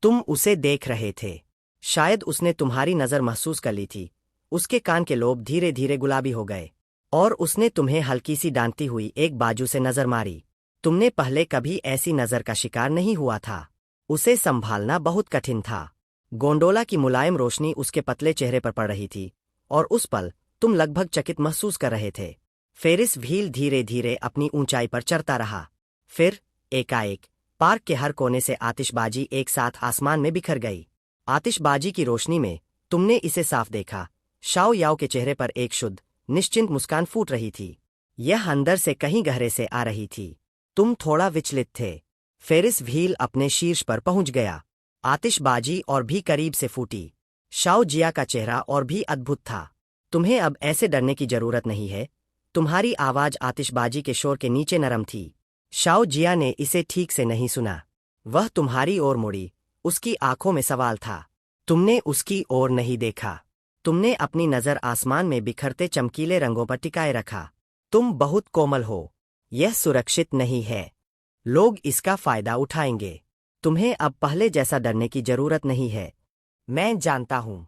तुम उसे देख रहे थे। शायद उसने तुम्हारी नज़र महसूस कर ली थी। उसके कान के लोब धीरे धीरे गुलाबी हो गए, और उसने तुम्हें हल्की सी डांटती हुई एक बाजू से नजर मारी। तुमने पहले कभी ऐसी नजर का शिकार नहीं हुआ था। उसे संभालना बहुत कठिन था। गोंडोला की मुलायम रोशनी उसके पतले चेहरे पर पड़ रही थी, और उस पल तुम लगभग चकित महसूस कर रहे थे। फेरिस व्हील धीरे धीरे अपनी ऊंचाई पर चढ़ता रहा। फिर एकाएक पार्क के हर कोने से आतिशबाजी एक साथ आसमान में बिखर गई। आतिशबाजी की रोशनी में तुमने इसे साफ देखा। शाओ याओ के चेहरे पर एक शुद्ध, निश्चिंत मुस्कान फूट रही थी। यह अंदर से कहीं गहरे से आ रही थी। तुम थोड़ा विचलित थे। फेरिस व्हील अपने शीर्ष पर पहुंच गया। आतिशबाजी और भी करीब से फूटी। शाओ जिया का चेहरा और भी अद्भुत था। तुम्हें अब ऐसे डरने की जरूरत नहीं है। तुम्हारी आवाज आतिशबाजी के शोर के नीचे नरम थी। शाओ जिया ने इसे ठीक से नहीं सुना। वह तुम्हारी ओर मुड़ी। उसकी आंखों में सवाल था। तुमने उसकी ओर नहीं देखा। तुमने अपनी नजर आसमान में बिखरते चमकीले रंगों पर टिकाए रखा। तुम बहुत कोमल हो। यह सुरक्षित नहीं है। लोग इसका फायदा उठाएंगे। तुम्हें अब पहले जैसा डरने की जरूरत नहीं है। मैं जानता हूं।